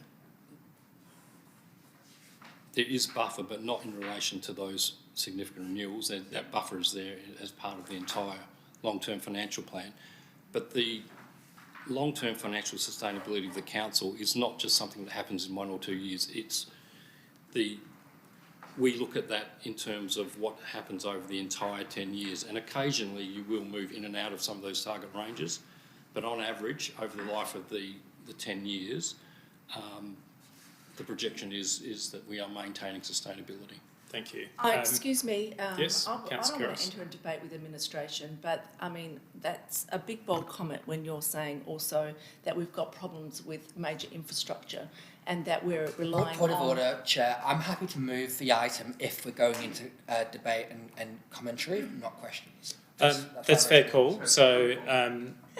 Speaker 2: there is buffer, but not in relation to those significant renewals. That buffer is there as part of the entire long-term financial plan. But the long-term financial sustainability of the council is not just something that happens in 1 or 2 years. We look at that in terms of what happens over the entire 10 years. And occasionally you will move in and out of some of those target ranges. But on average, over the life of the 10 years, the projection is that we are maintaining sustainability.
Speaker 1: Thank you.
Speaker 14: Excuse me.
Speaker 1: Yes,
Speaker 14: I don't
Speaker 1: Councillor
Speaker 14: want to
Speaker 1: Keros.
Speaker 14: enter a debate with administration, but I mean that's a big bold comment when you're saying also that we've got problems with major infrastructure and that we're relying
Speaker 13: Point of
Speaker 14: on...
Speaker 13: order, Chair. I'm happy to move the item if we're going into debate and commentary, not questions.
Speaker 1: That's fair call. So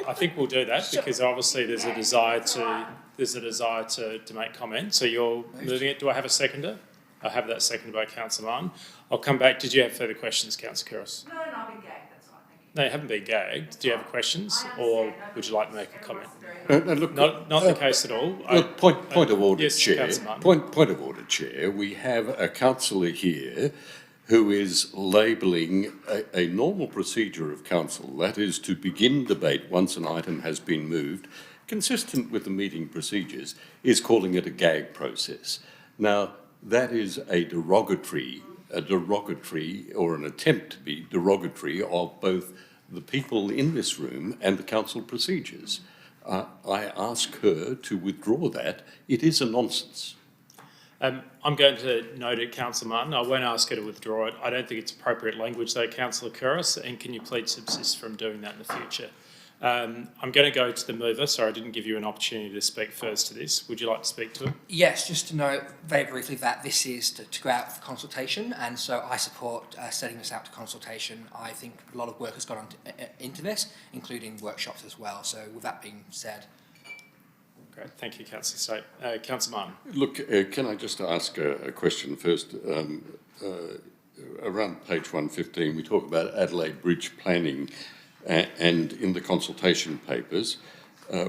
Speaker 1: I think we'll do that because obviously there's a desire to make comment. So you're moving it. Do I have a seconder? I have that seconded by Councillor Martin. I'll come back. Did you have further questions, Councillor Couros?
Speaker 5: No, I've been gagged, that's all right, thank you.
Speaker 1: No, you haven't been gagged. Do you have questions, or would you like to make a comment?
Speaker 10: Look,
Speaker 1: Not the case at all.
Speaker 10: Look, point of order,
Speaker 1: yes,
Speaker 10: Chair.
Speaker 1: Councillor Martin.
Speaker 10: Point of order, Chair. We have a councillor here who is labelling a normal procedure of council, that is to begin debate once an item has been moved, consistent with the meeting procedures, is calling it a gag process. Now, that is a derogatory or an attempt to be derogatory of both the people in this room and the council procedures. I ask her to withdraw that. It is a nonsense.
Speaker 1: I'm going to note it, Councillor Martin. I won't ask her to withdraw it. I don't think it's appropriate language, though, Councillor Couros, and can you please subsist from doing that in the future? I'm going to go to the mover. Sorry, I didn't give you an opportunity to speak first to this. Would you like to speak to it?
Speaker 13: Yes, just to note very briefly that this is to go out for consultation, and so I support setting this out to consultation. I think a lot of work has gone into this, including workshops as well. So with that being said.
Speaker 1: Great, thank you, Councillor State. Councillor Martin.
Speaker 10: Look, can I just ask a question first? Around page 115, we talk about Adelaide Bridge planning, and in the consultation papers,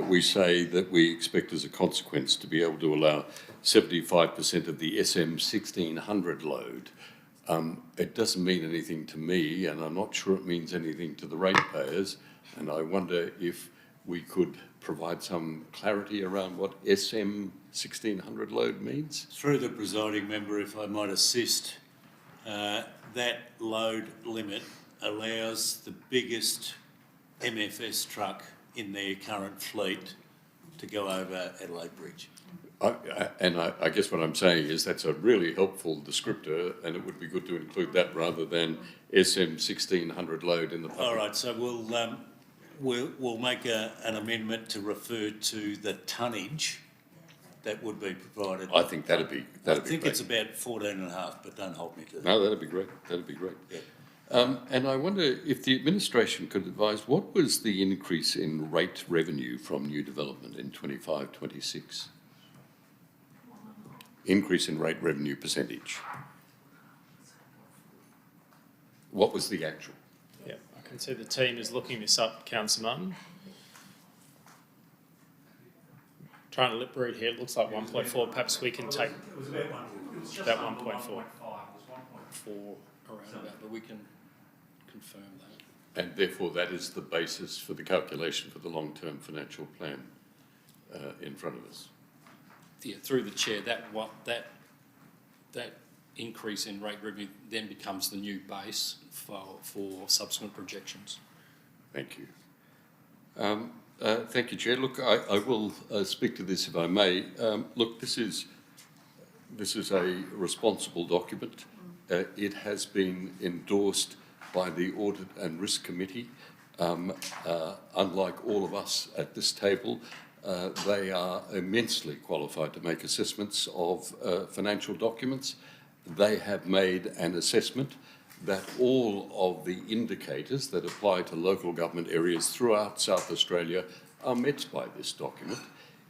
Speaker 10: we say that we expect as a consequence to be able to allow 75% of the SM 1600 load. It doesn't mean anything to me, and I'm not sure it means anything to the ratepayers, and I wonder if we could provide some clarity around what SM 1600 load means?
Speaker 9: Through the presiding member, if I might assist, that load limit allows the biggest MFS truck in their current fleet to go over Adelaide Bridge.
Speaker 10: I guess what I'm saying is that's a really helpful descriptor, and it would be good to include that rather than SM 1600 load in the public.
Speaker 9: All right, so we'll make an amendment to refer to the tonnage that would be provided.
Speaker 10: I think that'd be
Speaker 9: I think it's about 14.5, but don't hold me to that.
Speaker 10: No, that'd be great. That'd be great.
Speaker 9: Yeah.
Speaker 10: And I wonder if the administration could advise what was the increase in rate revenue from new development in 25-26? Increase in rate revenue percentage. What was the actual?
Speaker 1: Yeah, I can see the team is looking this up, Councillor Martin. Trying to lip read here, it looks like 1.4. Perhaps we can take
Speaker 9: It was about 1. It was just
Speaker 1: that
Speaker 9: under
Speaker 1: 1.4.
Speaker 9: 1.5. It was 1.4 around about, but we can confirm that.
Speaker 10: And therefore that is the basis for the calculation for the long-term financial plan in front of us.
Speaker 2: Yeah, through the chair, that increase in rate revenue then becomes the new base for subsequent projections.
Speaker 10: Thank you. Thank you, Chair. Look, I will speak to this if I may. Look, this is a responsible document. It has been endorsed by the Audit and Risk Committee. Unlike all of us at this table, they are immensely qualified to make assessments of financial documents. They have made an assessment that all of the indicators that apply to local government areas throughout South Australia are met by this document,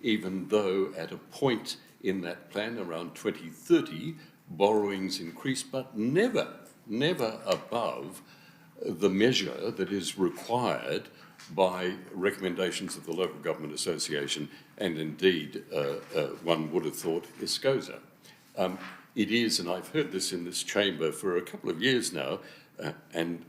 Speaker 10: even though at a point in that plan around 2030, borrowings increase, but never above the measure that is required by recommendations of the Local Government Association and indeed one would have thought ISCOSA. It is, and I've heard this in this chamber for a couple of years now, and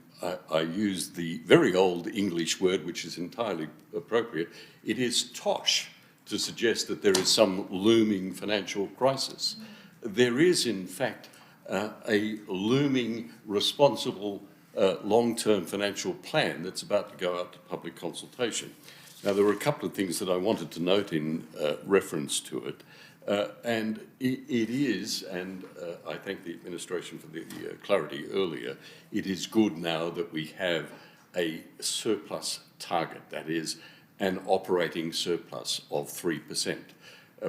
Speaker 10: I use the very old English word, which is entirely appropriate. It is tosh to suggest that there is some looming financial crisis. There is, in fact, a looming, responsible, long-term financial plan that's about to go out to public consultation. Now, there were a couple of things that I wanted to note in reference to it. And it is, and I thank the administration for the clarity earlier, it is good now that we have a surplus target, that is, an operating surplus of 3%.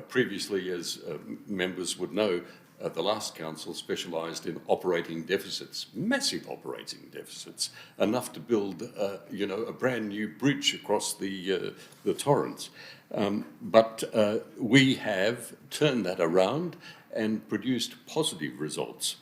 Speaker 10: Previously, as members would know, The last council specialised in operating deficits, massive operating deficits, enough to build, a brand new bridge across the Torrens. But we have turned that around and produced positive results.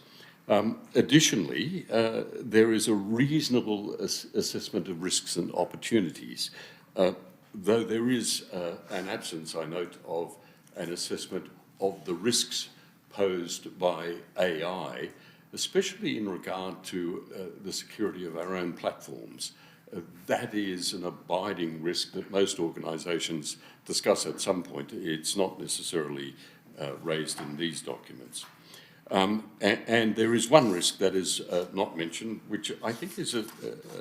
Speaker 10: Additionally, there is a reasonable assessment of risks and opportunities, though there is an absence, I note, of an assessment of the risks posed by AI, especially in regard to the security of our own platforms. That is an abiding risk that most organisations discuss at some point. It's not necessarily raised in these documents. And there is one risk that is not mentioned, which I think is a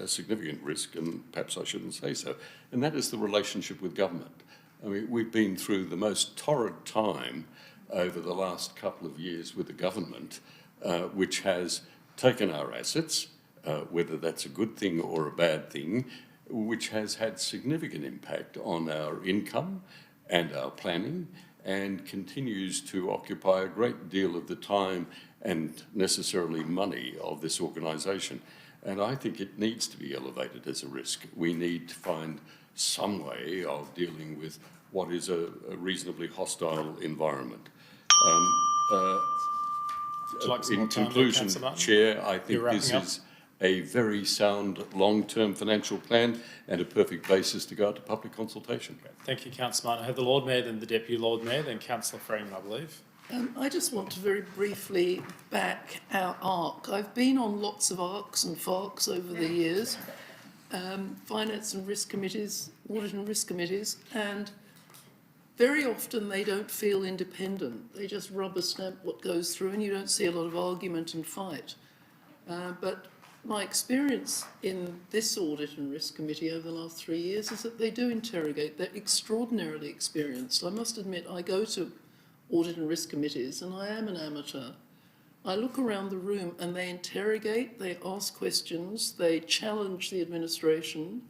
Speaker 10: significant risk, and perhaps I shouldn't say so, and that is the relationship with government. I mean, we've been through the most torrid time over the last couple of years with the government, which has taken our assets, whether that's a good thing or a bad thing, which has had significant impact on our income and our planning, and continues to occupy a great deal of the time and necessarily money of this organisation. And I think it needs to be elevated as a risk. We need to find some way of dealing with what is a reasonably hostile environment. In conclusion, Chair, I think this is a very sound long-term financial plan and a perfect basis to go out to public consultation.
Speaker 1: Thank you, Councillor Martin. I have the Lord Mayor, then the Deputy Lord Mayor, then Councillor Freeman, I believe.
Speaker 5: I just want to very briefly back our ARC. I've been on lots of ARCs and FARCs over the years, finance and risk committees, audit and risk committees, and very often they don't feel independent. They just rubber stamp what goes through and you don't see a lot of argument and fight. But my experience in this audit and risk committee over the last 3 years is that they do interrogate. They're extraordinarily experienced. I must admit, I go to audit and risk committees and I am an amateur. I look around the room and they interrogate, they ask questions, they challenge the administration,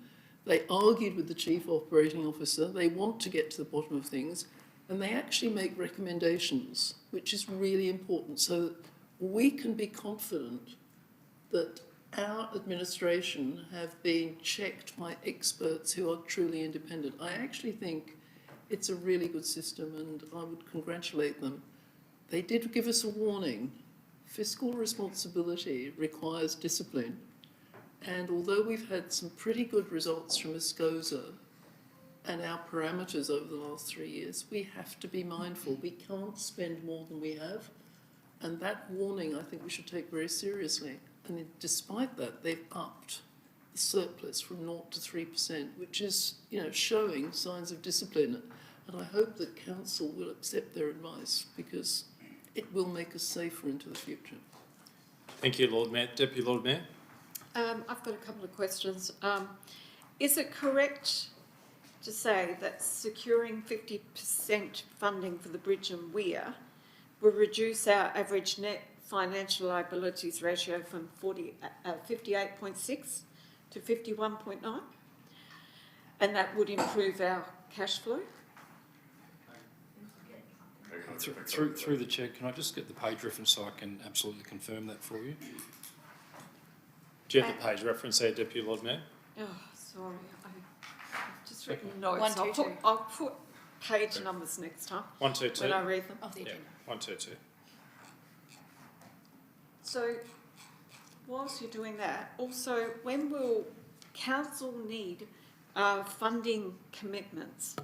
Speaker 5: they argued with the Chief Operating Officer, they want to get to the bottom of things, and they actually make recommendations, which is really important, so that we can be confident that our administration have been checked by experts who are truly independent. I actually think it's a really good system and I would congratulate them. They did give us a warning. Fiscal responsibility requires discipline. And although we've had some pretty good results from ASCOSA and our parameters over the last 3 years, we have to be mindful. We can't spend more than we have. And that warning I think we should take very seriously. And despite that, they've upped the surplus from 0 to 3%, which is, showing signs of discipline. And I hope that Council will accept their advice because it will make us safer into the future.
Speaker 1: Thank you, Lord Mayor. Deputy Lord Mayor.
Speaker 4: I've got a couple of questions. Is it correct to say that securing 50% funding for the bridge and weir will reduce our average net financial liabilities ratio from 58.6 to 51.9? And that would improve our cash flow?
Speaker 2: Through the chair, can I just get the page reference so I can absolutely confirm that for you?
Speaker 1: Do you have the page reference there, Deputy Lord Mayor?
Speaker 4: Oh, sorry. I've just written notes.
Speaker 12: 122.
Speaker 4: I'll put page numbers next time
Speaker 1: 122.
Speaker 4: when I read them.
Speaker 12: Of the agenda.
Speaker 1: 122.
Speaker 4: So, whilst you're doing that, also, when will Council need funding commitments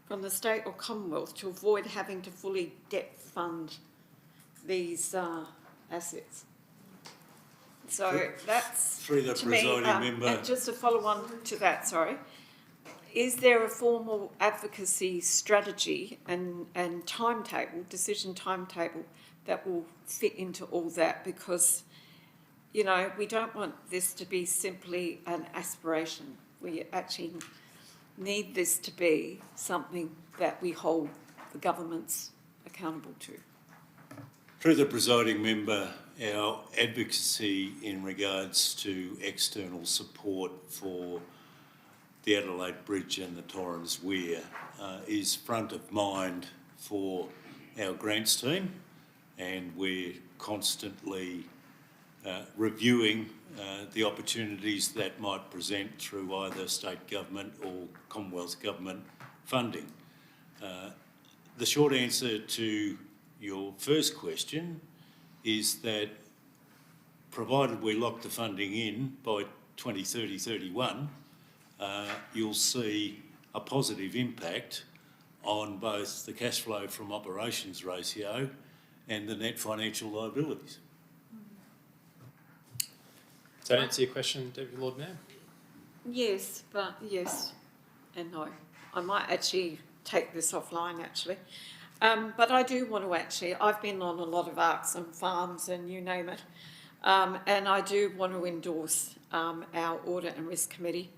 Speaker 4: from the state or Commonwealth to avoid having to fully debt fund these assets? So that's,
Speaker 9: Through the
Speaker 4: to me,
Speaker 9: presiding member.
Speaker 4: and just to follow on to that, sorry, is there a formal advocacy strategy and timetable, decision timetable, that will fit into all that? Because, we don't want this to be simply an aspiration. We actually need this to be something that we hold the governments accountable to.
Speaker 9: Through the presiding member, our advocacy in regards to external support for the Adelaide Bridge and the Torrens Weir is front of mind for our grants team, and we're constantly reviewing the opportunities that might present through either state government or Commonwealth government funding. The short answer to your first question is that provided we lock the funding in by 2030-31, you'll see a positive impact on both the cash flow from operations ratio and the net financial liabilities.
Speaker 1: Does that answer your question, Deputy Lord Mayor?
Speaker 4: Yes, but yes and no. I might actually take this offline actually. But I do want to actually, I've been on a lot of ARCs and farms and you name it, and I do want to endorse our Audit and Risk Committee.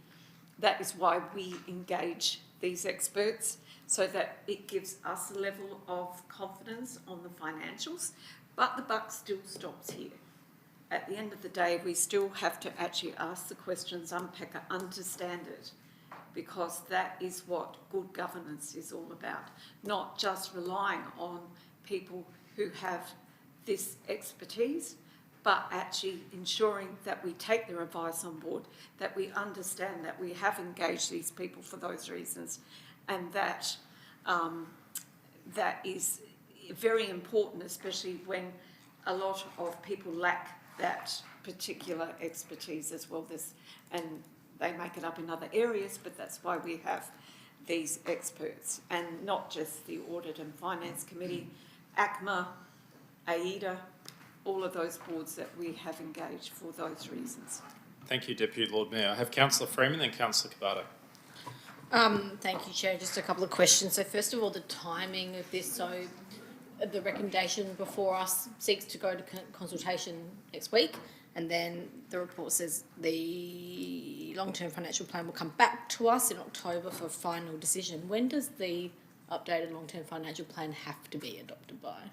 Speaker 4: That is why we engage these experts, so that it gives us a level of confidence on the financials, but the buck still stops here. At the end of the day, we still have to actually ask the questions, unpack it, understand it, because that is what good governance is all about, not just relying on people who have this expertise, but actually ensuring that we take their advice on board, that we understand that we have engaged these people for those reasons, and that that is very important, especially when a lot of people lack that particular expertise as well. And they make it up in other areas, but that's why we have these experts, and not just the Audit and Finance Committee, ACMA, AIDA, all of those boards that we have engaged for those reasons.
Speaker 1: Thank you, Deputy Lord Mayor. I have Councillor Freeman, then Councillor Cabato.
Speaker 6: Thank you, Chair. Just a couple of questions. So first of all, the timing of this. So the recommendation before us seeks to go to consultation next week, and then the report says the long-term financial plan will come back to us in October for final decision. When does the updated long-term financial plan have to be adopted by?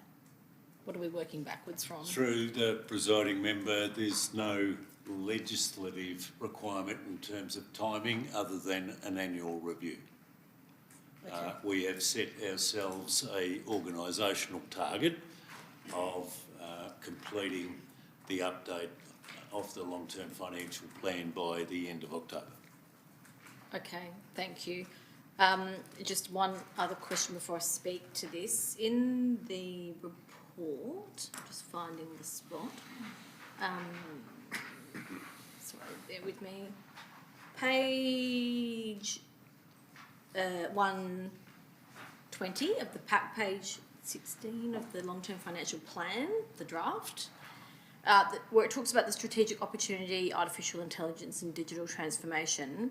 Speaker 6: What are we working backwards from?
Speaker 9: Through the presiding member, there's no legislative requirement in terms of timing other than an annual review.
Speaker 6: Okay.
Speaker 9: We have set ourselves a organisational target of completing the update of the long-term financial plan by the end of October.
Speaker 6: Okay, thank you. Just one other question before I speak to this. In the report, I'm just finding the spot. Sorry, bear with me. Page 120 of the pack, page 16 of the long-term financial plan, the draft, where it talks about the strategic opportunity, artificial intelligence and digital transformation.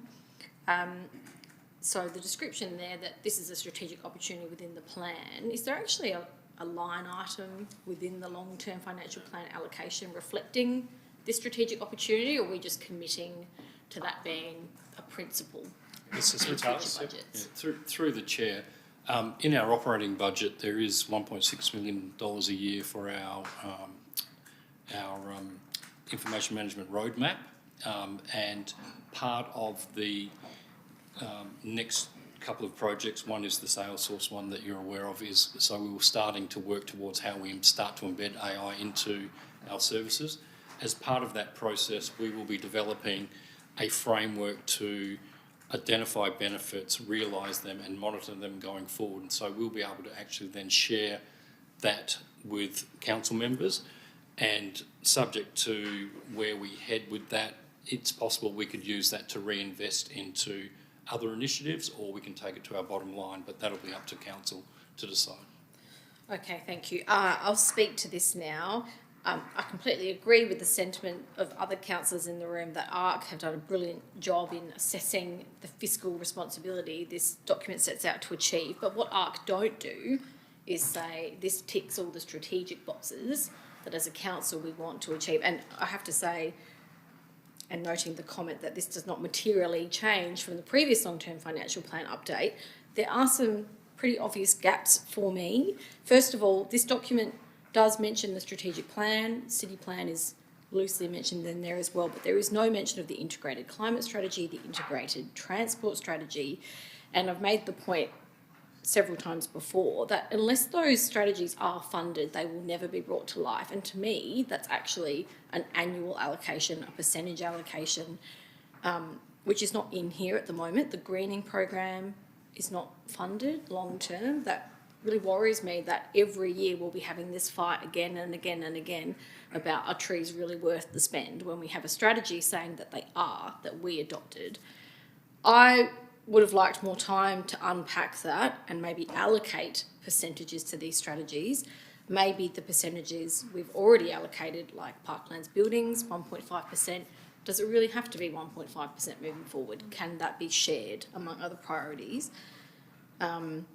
Speaker 6: So the description there that this is a strategic opportunity within the plan, is there actually a line item within the long-term financial plan allocation reflecting this strategic opportunity, or are we just committing to that being a principle?
Speaker 1: This is
Speaker 6: in
Speaker 1: Ritalis.
Speaker 6: future budgets?
Speaker 2: Through the chair, in our operating budget, there is $1.6 million a year for our information management roadmap, and part of the next couple of projects, one is the Salesforce one that you're aware of, is so we were starting to work towards how we start to embed AI into our services. As part of that process, we will be developing a framework to identify benefits, realise them and monitor them going forward. And so we'll be able to actually then share that with council members, and subject to where we head with that, it's possible we could use that to reinvest into other initiatives, or we can take it to our bottom line, but that'll be up to council to decide.
Speaker 6: Okay, thank you. I'll speak to this now. I completely agree with the sentiment of other councillors in the room that ARC have done a brilliant job in assessing the fiscal responsibility this document sets out to achieve. But what ARC don't do is say this ticks all the strategic boxes that as a council we want to achieve. And I have to say, and noting the comment that this does not materially change from the previous long-term financial plan update, there are some pretty obvious gaps for me. First of all, this document does mention the strategic plan. City plan is loosely mentioned in there as well, but there is no mention of the integrated climate strategy, the integrated transport strategy. And I've made the point
Speaker 15: several times before, that unless those strategies are funded, they will never be brought to life. And to me, that's actually an annual allocation, a percentage allocation, which is not in here at the moment. The greening program is not funded long term. That really worries me, that every year we'll be having this fight again and again and again about, are trees really worth the spend, when we have a strategy saying that they are, that we adopted. I would have liked more time to unpack that and maybe allocate percentages to these strategies. Maybe the percentages we've already allocated, like parklands buildings, 1.5%, does it really have to be 1.5% moving forward? Can that be shared among other priorities? You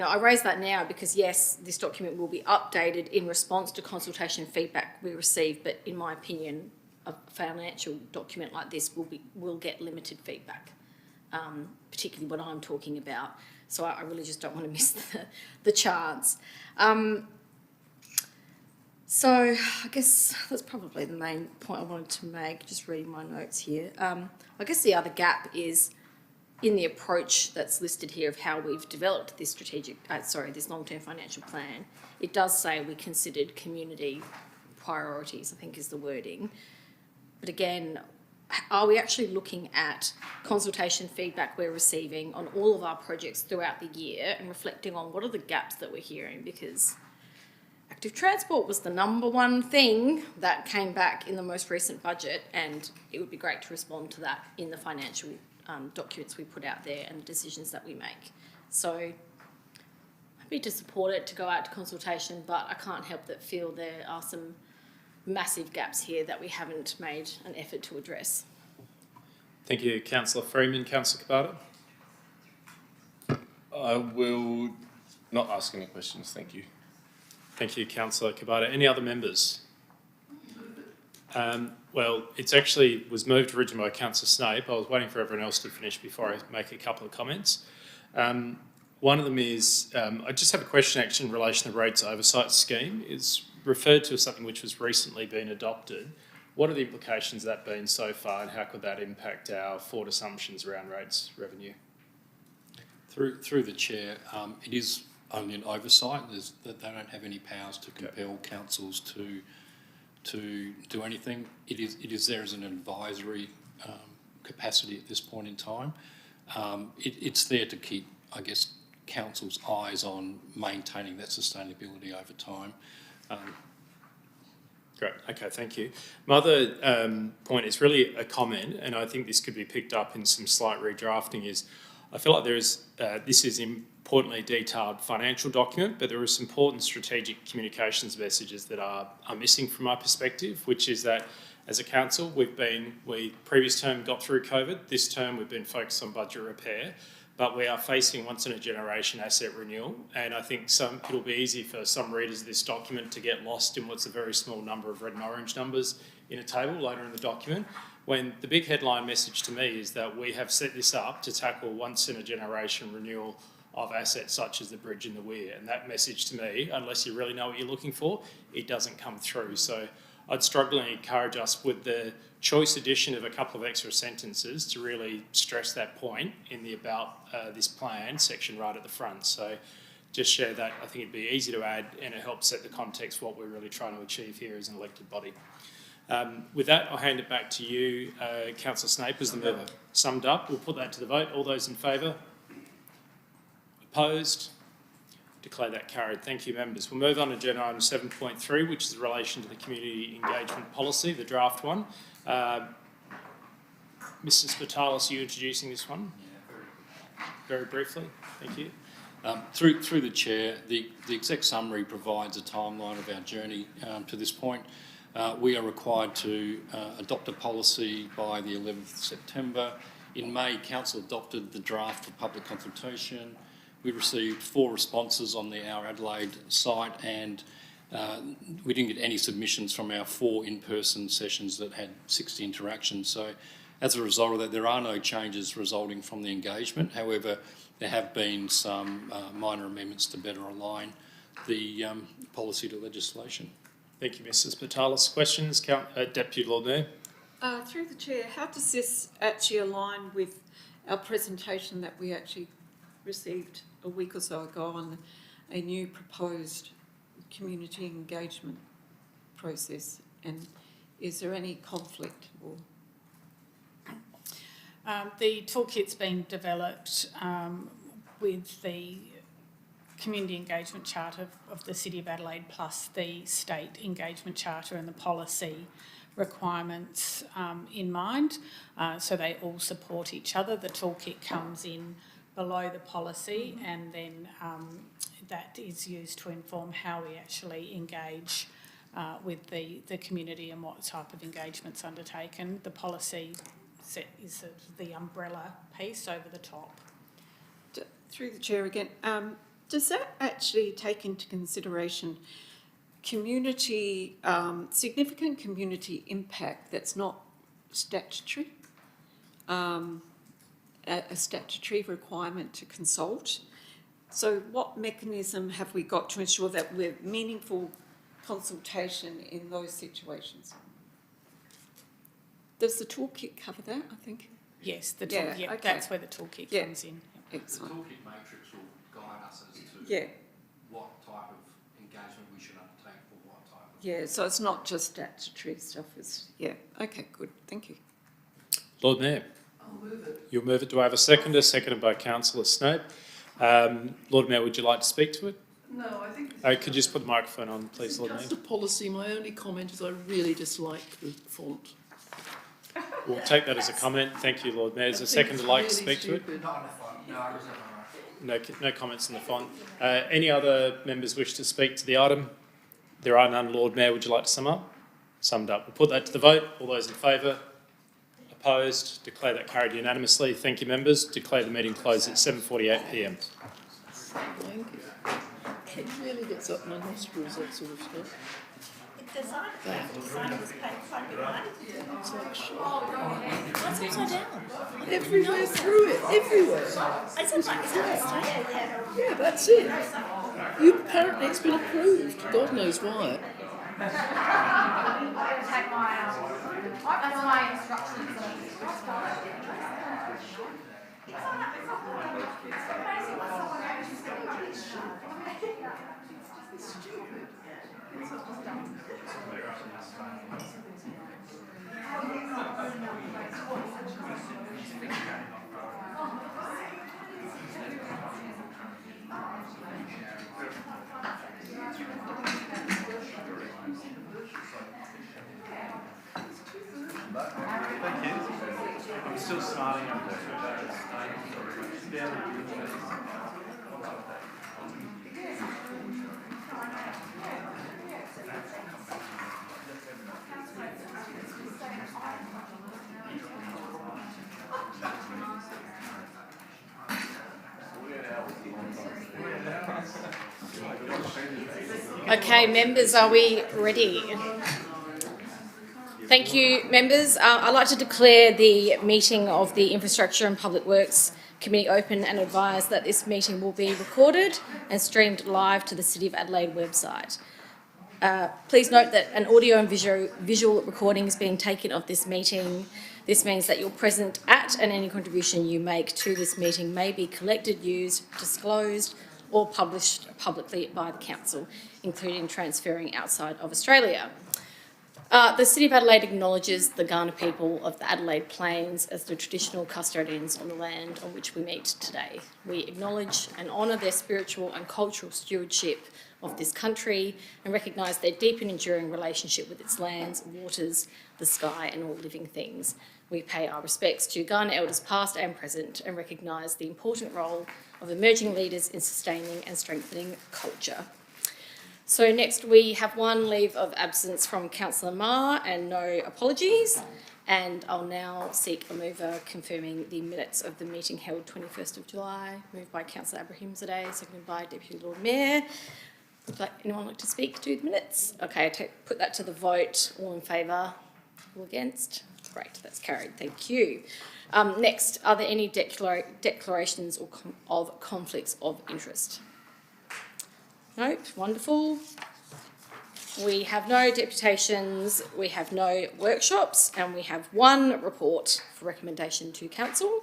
Speaker 15: know, I raise that now because, yes, this document will be updated in response to consultation feedback we receive, but in my opinion, a financial document like this will get limited feedback, particularly what I'm talking about. So I really just don't want to miss the chance. So I guess that's probably the main point I wanted to make, just reading my notes here. I guess the other gap is in the approach that's listed here of how we've developed this this long-term financial plan. It does say we considered community priorities, I think is the wording. But again, are we actually looking at consultation feedback we're receiving on all of our projects throughout the year and reflecting on what are the gaps that we're hearing? Because active transport was the number one thing that came back in the most recent budget, and it would be great to respond to that in the financial documents we put out there and the decisions that we make. So happy to support it, to go out to consultation, but I can't help but feel there are some massive gaps here that we haven't made an effort to address.
Speaker 1: Thank you, Councillor Freeman. Councillor Cabada?
Speaker 7: I will not ask any questions, thank you.
Speaker 1: Thank you, Councillor Cabada. Any other members? Well, it's actually was moved originally by Councillor Snape. I was waiting for everyone else to finish before I make a couple of comments. One of them is, I just have a question actually in relation to the rates oversight scheme. It's referred to as something which has recently been adopted. What are the implications of that been so far, and how could that impact our forward assumptions around rates revenue?
Speaker 2: Through the chair, it is only an oversight. That they don't have any powers to compel councils to do anything. It is there as an advisory capacity at this point in time. It's there to keep, I guess, council's eyes on maintaining that sustainability over time.
Speaker 1: Great, okay, thank you. My other point is really a comment, and I think this could be picked up in some slight redrafting, is I feel like there is, this is importantly detailed financial document, but there are some important strategic communications messages that are missing from my perspective, which is that as a council, we previous term got through COVID, this term we've been focused on budget repair, but we are facing once in a generation asset renewal, and I think it'll be easy for some readers of this document to get lost in what's a very small number of red and orange numbers in a table later in the document, when the big headline message to me is that we have set this up to tackle once in a generation renewal of assets such as the bridge and the weir. And that message to me, unless you really know what you're looking for, it doesn't come through. So I'd strongly encourage us with the choice addition of a couple of extra sentences to really stress that point in the about this plan section right at the front. So just share that. I think it'd be easy to add, and it helps set the context for what we're really trying to achieve here as an elected body. With that, I'll hand it back to you, Councillor Snape, as the mover. Summed up, we'll put that to the vote. All those in favour? Opposed? Declare that carried. Thank you, members. We'll move on to agenda item 7.3, which is in relation to the community engagement policy, the draft one. Mr. Spitalis, are you introducing this one? Very briefly, thank you.
Speaker 2: Through the chair, the exec summary provides a timeline of our journey to this point. We are required to adopt a policy by the 11th September. In May, Council adopted the draft for public consultation. We received 4 responses on our Adelaide site, and we didn't get any submissions from our 4 in-person sessions that had 60 interactions. So as a result of that, there are no changes resulting from the engagement. However, there have been some minor amendments to better align the policy to legislation.
Speaker 1: Thank you, Mrs. Spitalis. Questions? Deputy Lord Mayor.
Speaker 4: Through the chair, how does this actually align with our presentation that we actually received a week or so ago on a new proposed community engagement process, and is there any conflict or?
Speaker 16: The toolkit's been developed with the Community Engagement Charter of the City of Adelaide plus the State Engagement Charter and the policy requirements in mind, so they all support each other. The toolkit comes in below the policy, and then that is used to inform how we actually engage with the community and what type of engagement's undertaken. The policy set is sort of the umbrella piece over the top.
Speaker 4: Through the chair again, does that actually take into consideration community, significant community impact that's not statutory, a statutory requirement to consult? So what mechanism have we got to ensure that we're meaningful consultation in those situations? Does the toolkit cover that, I think?
Speaker 16: Yes,
Speaker 4: okay.
Speaker 16: That's where the toolkit comes in.
Speaker 4: Excellent.
Speaker 17: The toolkit matrix will guide us as to what type of engagement we should undertake for what type of...
Speaker 4: Yeah, so it's not just statutory stuff, it's, okay, good, thank you.
Speaker 1: Lord Mayor.
Speaker 5: I'll move it.
Speaker 1: You'll move it. Do I have a seconder? Seconded by Councillor Snape. Lord Mayor, would you like to speak to it?
Speaker 5: No, I think...
Speaker 1: Could you just put the microphone on, please, Lord Mayor?
Speaker 5: Just a policy. My only comment is I really dislike the font.
Speaker 1: We'll take that as a comment. Thank you, Lord Mayor. Is a seconder like to speak to it?
Speaker 13: Not on the phone. No, I reserve my right.
Speaker 1: No comments on the font. Any other members wish to speak to the item? There are none. Lord Mayor, would you like to sum up? Summed up. We'll put that to the vote. All those in favour? Opposed? Declare that carried unanimously. Thank you, members. Declare the meeting closed at 7:48 p.m.
Speaker 5: Thank you. It really gets up my nostrils, that sort of stuff.
Speaker 6: The sign of this paper, right?
Speaker 5: It's like shit.
Speaker 6: What's upside down?
Speaker 5: Everywhere through it, everywhere.
Speaker 6: It's like, is that
Speaker 5: Yeah, that's it. Apparently it's been approved. God knows why.
Speaker 1: I'm still smiling.
Speaker 15: Okay, members, are we ready? Thank you, members. I'd like to declare the meeting of the Infrastructure and Public Works Committee open and advise that this meeting will be recorded and streamed live to the City of Adelaide website. Please note that an audio and visual recording is being taken of this meeting. This means that you're present at and any contribution you make to this meeting may be collected, used, disclosed or published publicly by the Council, including transferring outside of Australia. The City of Adelaide acknowledges the Kaurna people of the Adelaide Plains as the traditional custodians on the land on which we meet today. We acknowledge and honour their spiritual and cultural stewardship of this country and recognise their deep and enduring relationship with its lands, waters, the sky and all living things. We pay our respects to Kaurna elders past and present and recognise the important role of emerging leaders in sustaining and strengthening culture. So next we have one leave of absence from Councillor Ma and no apologies. And I'll now seek a mover confirming the minutes of the meeting held 21st of July, moved by Councillor Abrahimzadeh, seconded by Deputy Lord Mayor. Would anyone like to speak to the minutes? Okay, put that to the vote. All in favour? All against? Great, that's carried. Thank you. Next, are there any declarations of conflicts of interest? Nope, wonderful. We have no deputations, we have no workshops, and we have one report for recommendation to Council.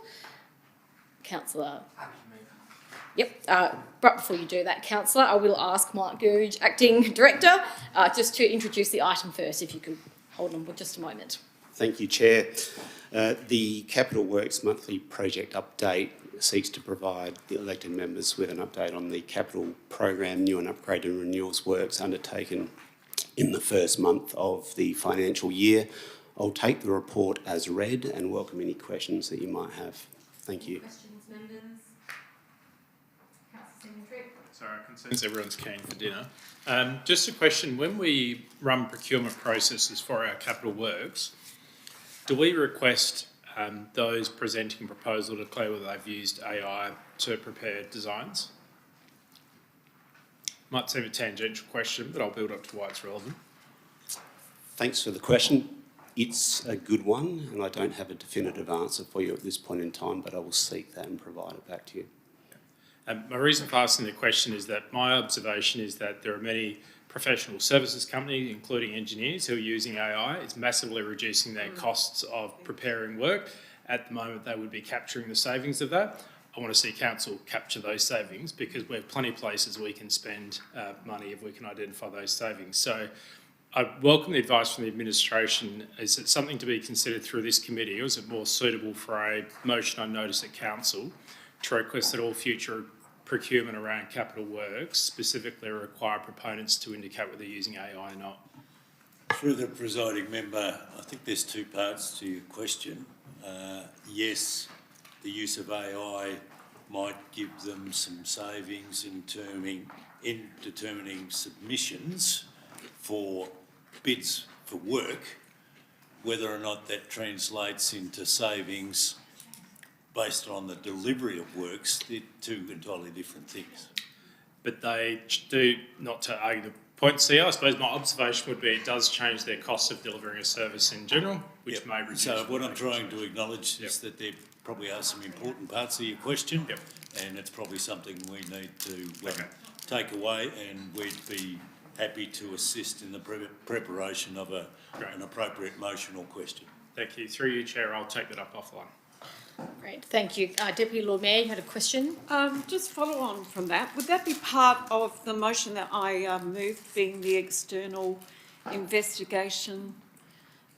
Speaker 15: Councillor Yep. But before you do that, Councillor, I will ask Mark Gouge, Acting Director, just to introduce the item first, if you could hold on for just a moment.
Speaker 11: Thank you, Chair. The Capital Works monthly project update seeks to provide the elected members with an update on the capital program, new and upgrade and renewals works undertaken in the first month of the financial year. I'll take the report as read and welcome any questions that you might have. Thank you.
Speaker 15: Questions, members? Councillor Secretary.
Speaker 1: Sorry, I can sense everyone's keen for dinner. Just a question, when we run procurement processes for our capital works, do we request those presenting a proposal to declare whether they've used AI to prepare designs? Might seem a tangential question, but I'll build up to why it's relevant.
Speaker 11: Thanks for the question. It's a good one, and I don't have a definitive answer for you at this point in time, but I will seek that and provide it back to you.
Speaker 1: My reason for asking the question is that my observation is that there are many professional services companies, including engineers, who are using AI. It's massively reducing their costs of preparing work. At the moment, they would be capturing the savings of that. I want to see council capture those savings because we have plenty of places we can spend money if we can identify those savings. So I welcome the advice from the administration. Is it something to be considered through this committee, or is it more suitable for a motion on notice at council to request that all future procurement around capital works specifically require proponents to indicate whether they're using AI or not?
Speaker 9: Through the presiding member, I think there's two parts to your question. Yes, the use of AI might give them some savings in determining submissions for bids for work. Whether or not that translates into savings based on the delivery of works, they're two entirely different things.
Speaker 1: But they do, not to argue the point, I suppose my observation would be it does change their cost of delivering a service in general, which may reduce.
Speaker 9: So what I'm trying to acknowledge is that there probably are some important parts of your question, and it's probably something we need to take away, and we'd be happy to assist in the preparation of an appropriate motion or question.
Speaker 1: Thank you. Through you, Chair, I'll take that up offline.
Speaker 16: Great, thank you. Deputy Lord Mayor, you had a question?
Speaker 4: Just follow on from that. Would that be part of the motion that I moved, being the external investigation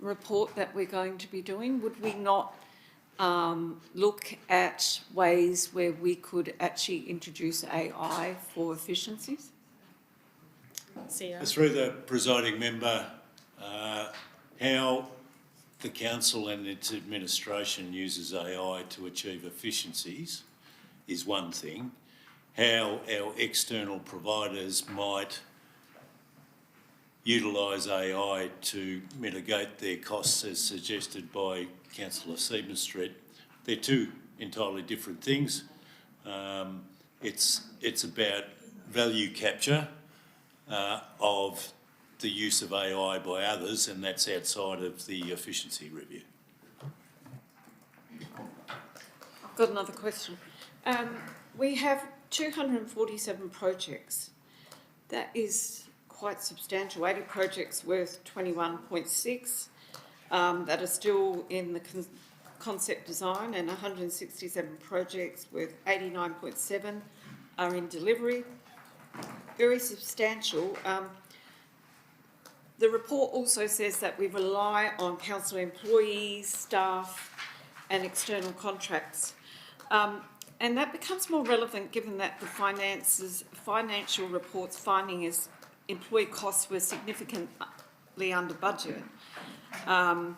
Speaker 4: report that we're going to be doing? Would we not look at ways where we could actually introduce AI for efficiencies?
Speaker 9: Through the presiding member, how the council and its administration uses AI to achieve efficiencies is one thing. How our external providers might utilise AI to mitigate their costs, as suggested by Councillor Seaman-Street, they're two entirely different things. It's about value capture of the use of AI by others, and that's outside of the efficiency review.
Speaker 4: I've got another question. We have 247 projects. That is quite substantial. 80 projects worth 21.6 that are still in the concept design, and 167 projects worth 89.7 are in delivery. Very substantial. The report also says that we rely on council employees, staff and external contracts. And that becomes more relevant given that the financial report's finding is employee costs were significantly under budget. And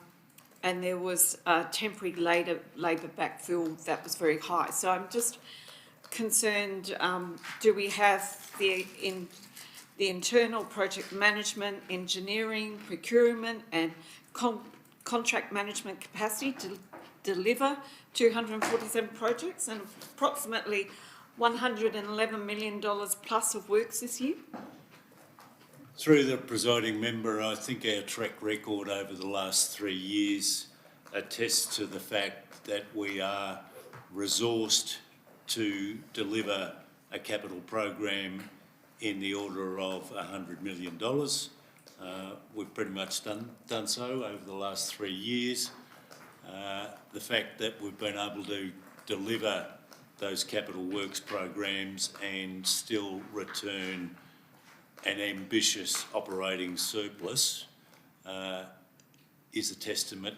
Speaker 4: there was a temporary labour backfill that was very high. So I'm just concerned, do we have the internal project management, engineering, procurement and contract management capacity to deliver 247 projects and approximately $111 million plus of works this year?
Speaker 9: Through the presiding member, I think our track record over the last 3 years attests to the fact that we are resourced to deliver a capital program in the order of $100 million. We've pretty much done so over the last 3 years. The fact that we've been able to deliver those capital works programs and still return an ambitious operating surplus is a testament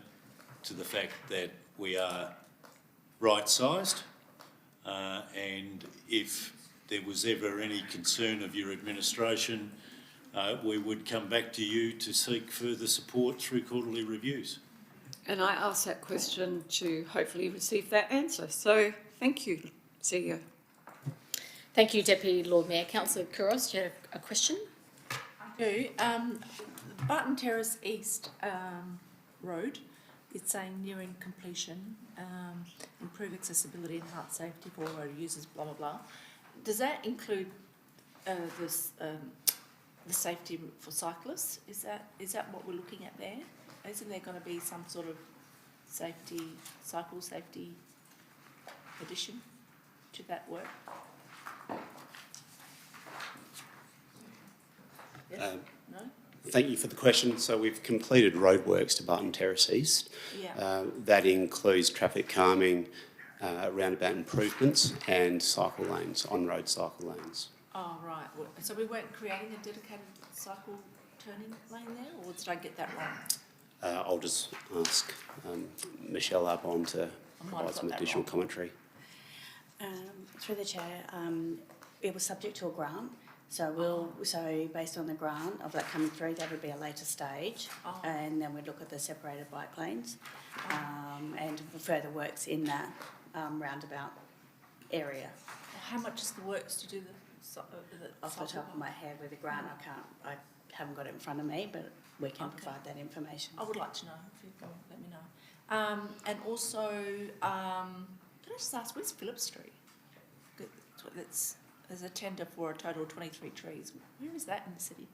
Speaker 9: to the fact that we are right-sized, and if there was ever any concern of your administration, we would come back to you to seek further support through quarterly reviews.
Speaker 4: And I asked that question to hopefully receive that answer. So thank you, CEO.
Speaker 6: Thank you, Deputy Lord Mayor. Councillor Couros, do you have a question?
Speaker 14: I do. Barton Terrace East Road, it's saying nearing completion, improve accessibility, enhance safety for road users, blah, blah, blah. Does that include the safety for cyclists? Is that what we're looking at there? Isn't there going to be some sort of cycle safety addition to that work? Yes? No?
Speaker 11: Thank you for the question. So we've completed roadworks to Barton Terrace East.
Speaker 14: Yeah.
Speaker 11: That includes traffic calming, roundabout improvements and cycle lanes, on-road cycle lanes.
Speaker 14: Oh, right. So we weren't creating a dedicated cycle turning lane there, or did I get that wrong?
Speaker 11: I'll just ask Michelle Arbon to provide some additional commentary.
Speaker 18: Through the chair, it was subject to a grant. So based on the grant of that coming through, that would be a later stage, and then we'd look at the separated bike lanes and further works in that roundabout area.
Speaker 14: How much is the works to do the
Speaker 18: off the top of my head with the grant? I haven't got it in front of me, but we can provide that information.
Speaker 14: I would like to know if you can let me know. And also, can I just ask, where's Phillip Street? There's a tender for a total of 23 trees. Where is that in the city?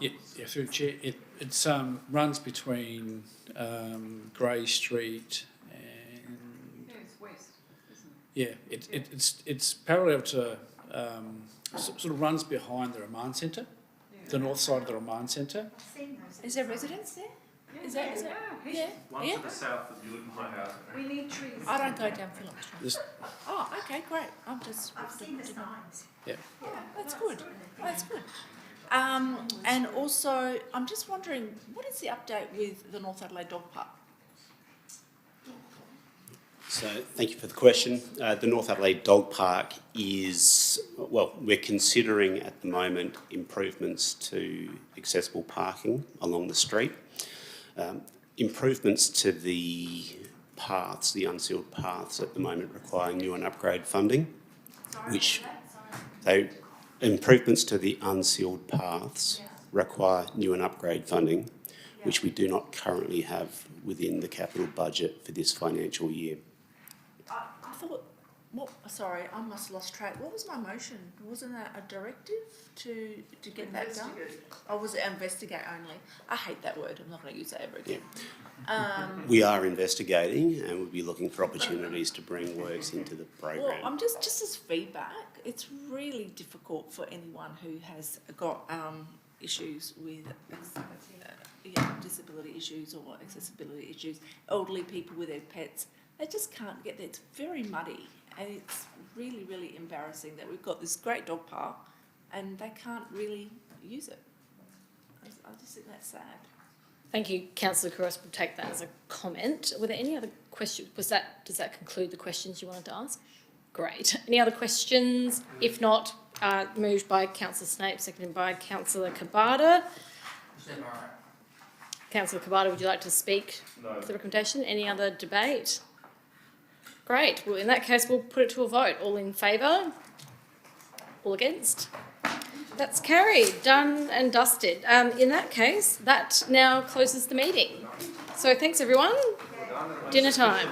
Speaker 19: Yeah, through the chair. It runs between Grey Street and
Speaker 4: it's west, isn't it?
Speaker 19: yeah. It's parallel to sort of runs behind the remand centre, the north side of the remand centre.
Speaker 14: Is there residents there? Is that? Yeah.
Speaker 7: One to the south of my house.
Speaker 4: We need trees.
Speaker 14: I don't go down Phillip Street.
Speaker 19: Just,
Speaker 14: Oh, okay, great. I've
Speaker 18: seen the signs.
Speaker 19: yeah.
Speaker 14: Yeah, that's good. That's good. And also, I'm just wondering, what is the update with the North Adelaide Dog Park?
Speaker 11: So thank you for the question. The North Adelaide Dog Park is, well, we're considering at the moment improvements to accessible parking along the street. Improvements to the paths, the unsealed paths at the moment require new and upgrade funding, improvements to the unsealed paths require new and upgrade funding, which we do not currently have within the capital budget for this financial year.
Speaker 14: I thought, sorry, I must have lost track. What was my motion? Wasn't that a directive to get that done? Or was it investigate only? I hate that word. I'm not going to use that ever again.
Speaker 11: We are investigating and we'll be looking for opportunities to bring works into the program.
Speaker 14: Well, I'm just as feedback, it's really difficult for anyone who has got issues with disability issues or accessibility issues, elderly people with their pets. They just can't get there. It's very muddy, and it's really, really embarrassing that we've got this great dog park and they can't really use it. I just think that's sad.
Speaker 6: Thank you, Councillor Couros. We'll take that as a comment. Were there any other questions? Does that conclude the questions you wanted to ask? Great. Any other questions? If not, moved by Councillor Snape, seconded by Councillor Kabada. Councillor Kabada, would you like to speak to the recommendation? Any other debate? Great. Well, in that case, we'll put it to a vote. All in favour? All against? That's carried. Done and dusted. In that case, that now closes the meeting. So thanks, everyone. Dinner time.